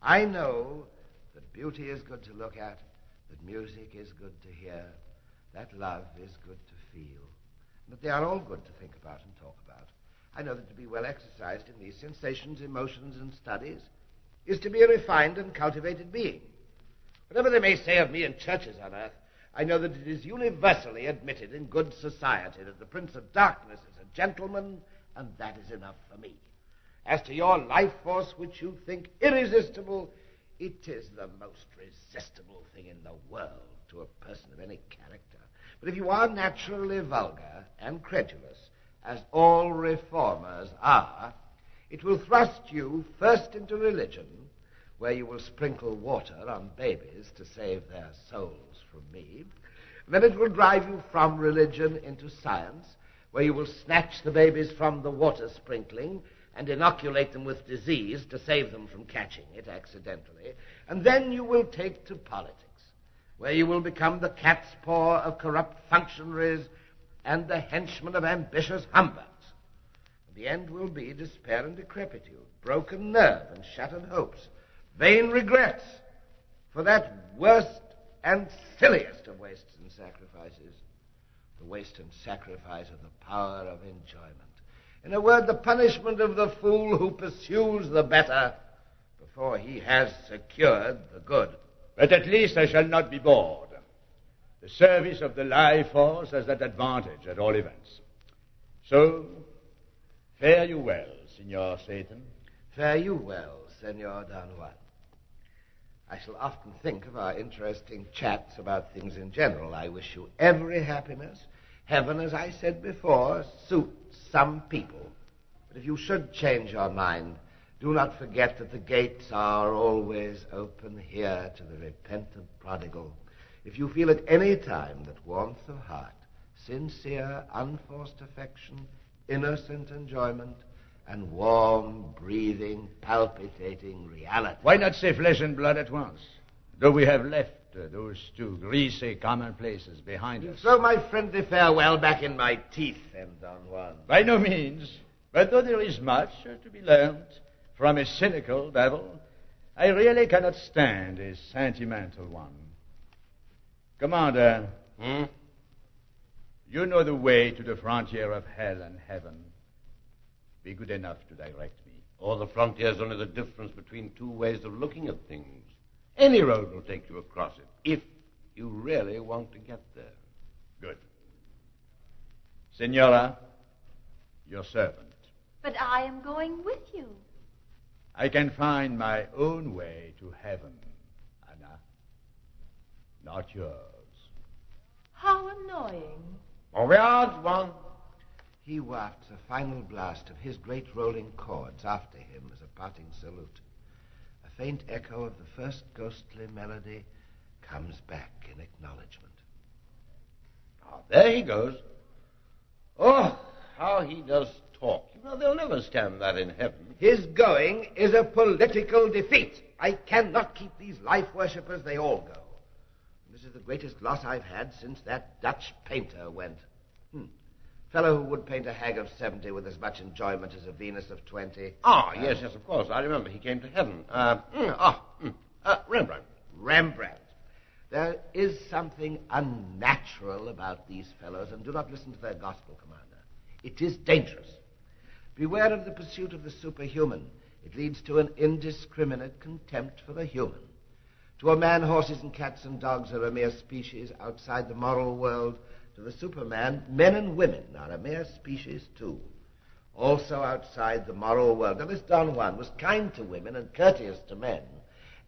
I know that beauty is good to look at, that music is good to hear, that love is good to feel, and that they are all good to think about and talk about. I know that to be well exercised in these sensations, emotions, and studies is to be a refined and cultivated being. Whatever they may say of me in churches on earth, I know that it is universally admitted in good society that the Prince of Darkness is a gentleman, and that is enough for me. As to your life force, which you think irresistible, it is the most resistible thing in the world to a person of any character. But if you are naturally vulgar and credulous, as all reformers are, it will thrust you first into religion, where you will sprinkle water on babies to save their souls from me. Then it will drive you from religion into science, where you will snatch the babies from the water sprinkling and inoculate them with disease to save them from catching it accidentally. And then you will take to politics, where you will become the cat's paw of corrupt functionaries and the henchman of ambitious humbugs. The end will be despair and decrepitude, broken nerve and shattered hopes, vain regrets for that worst and silliest of wastes and sacrifices, the waste and sacrifice of the power of enjoyment. In a word, the punishment of the fool who pursues the better before he has secured the good. But at least I shall not be bored. The service of the life force has that advantage at all events. So, fare you well, Signor Satan. Fare you well, Senor Don Juan. I shall often think of our interesting chats about things in general. I wish you every happiness. Heaven, as I said before, suits some people. But if you should change your mind, do not forget that the gates are always open here to the repentant prodigal. If you feel at any time that warmth of heart, sincere, unforced affection, innocent enjoyment, and warm, breathing, palpitating reality. Why not say flesh and blood at once? Though we have left those two greasy commonplaces behind us. Throw my friendly farewell back in my teeth, then, Don Juan. By no means. But though there is much to be learned from a cynical devil, I really cannot stand a sentimental one. Commander, you know the way to the frontier of hell and heaven. Be good enough to direct me. Oh, the frontier's only the difference between two ways of looking at things. Any road will take you across it, if you really want to get there. Good. Senora, your servant. But I am going with you. I can find my own way to heaven, Anna. Not yours. How annoying. Bon voyage, Juan. He wafts a final blast of his great rolling chords after him as a parting salute. A faint echo of the first ghostly melody comes back in acknowledgement. Ah, there he goes. Oh, how he does talk. You know, they'll never stand that in heaven. His going is a political defeat. I cannot keep these life worshippers. They all go. This is the greatest loss I've had since that Dutch painter went. Fellow who would paint a hag of 70 with as much enjoyment as a Venus of 20. Yes, of course. I remember he came to heaven. Rembrandt. Rembrandt. There is something unnatural about these fellows, and do not listen to their gospel, Commander. It is dangerous. Beware of the pursuit of the superhuman. It leads to an indiscriminate contempt for the human. To a man, horses and cats and dogs are a mere species outside the moral world. To the Superman, men and women are a mere species, too. Also outside the moral world. Now, this Don Juan was kind to women and courteous to men,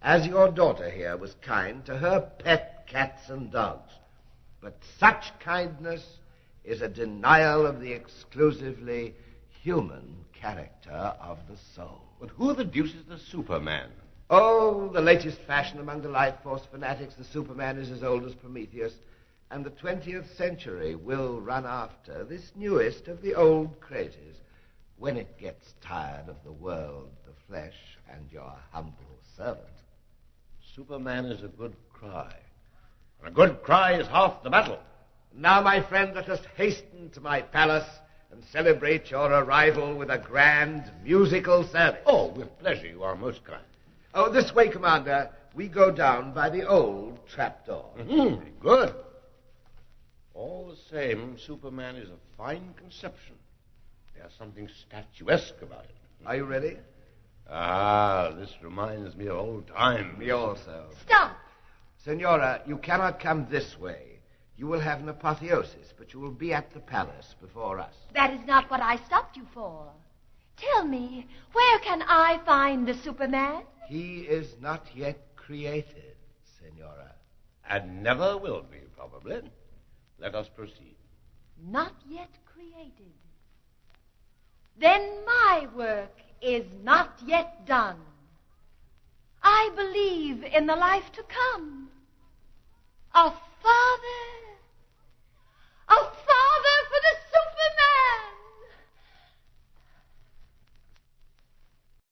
as your daughter here was kind to her pet cats and dogs. But such kindness is a denial of the exclusively human character of the soul. But who the deuce is the Superman? Oh, the latest fashion among the life force fanatics. The Superman is as old as Prometheus. And the 20th century will run after this newest of the old crazes when it gets tired of the world, the flesh, and your humble servant. Superman is a good cry. And a good cry is half the battle. Now, my friend, let us hasten to my palace and celebrate your arrival with a grand musical service. Oh, with pleasure. You are most kind. Oh, this way, Commander. We go down by the old trapdoor. Good. All the same, Superman is a fine conception. There's something statuesque about it. Are you ready? This reminds me of old times. Me also. Stop! Senora, you cannot come this way. You will have an apotheosis, but you will be at the palace before us. That is not what I stopped you for. Tell me, where can I find the Superman? He is not yet created, Senora. And never will be, probably. Let us proceed. Not yet created. Then my work is not yet done. I believe in the life to come. A father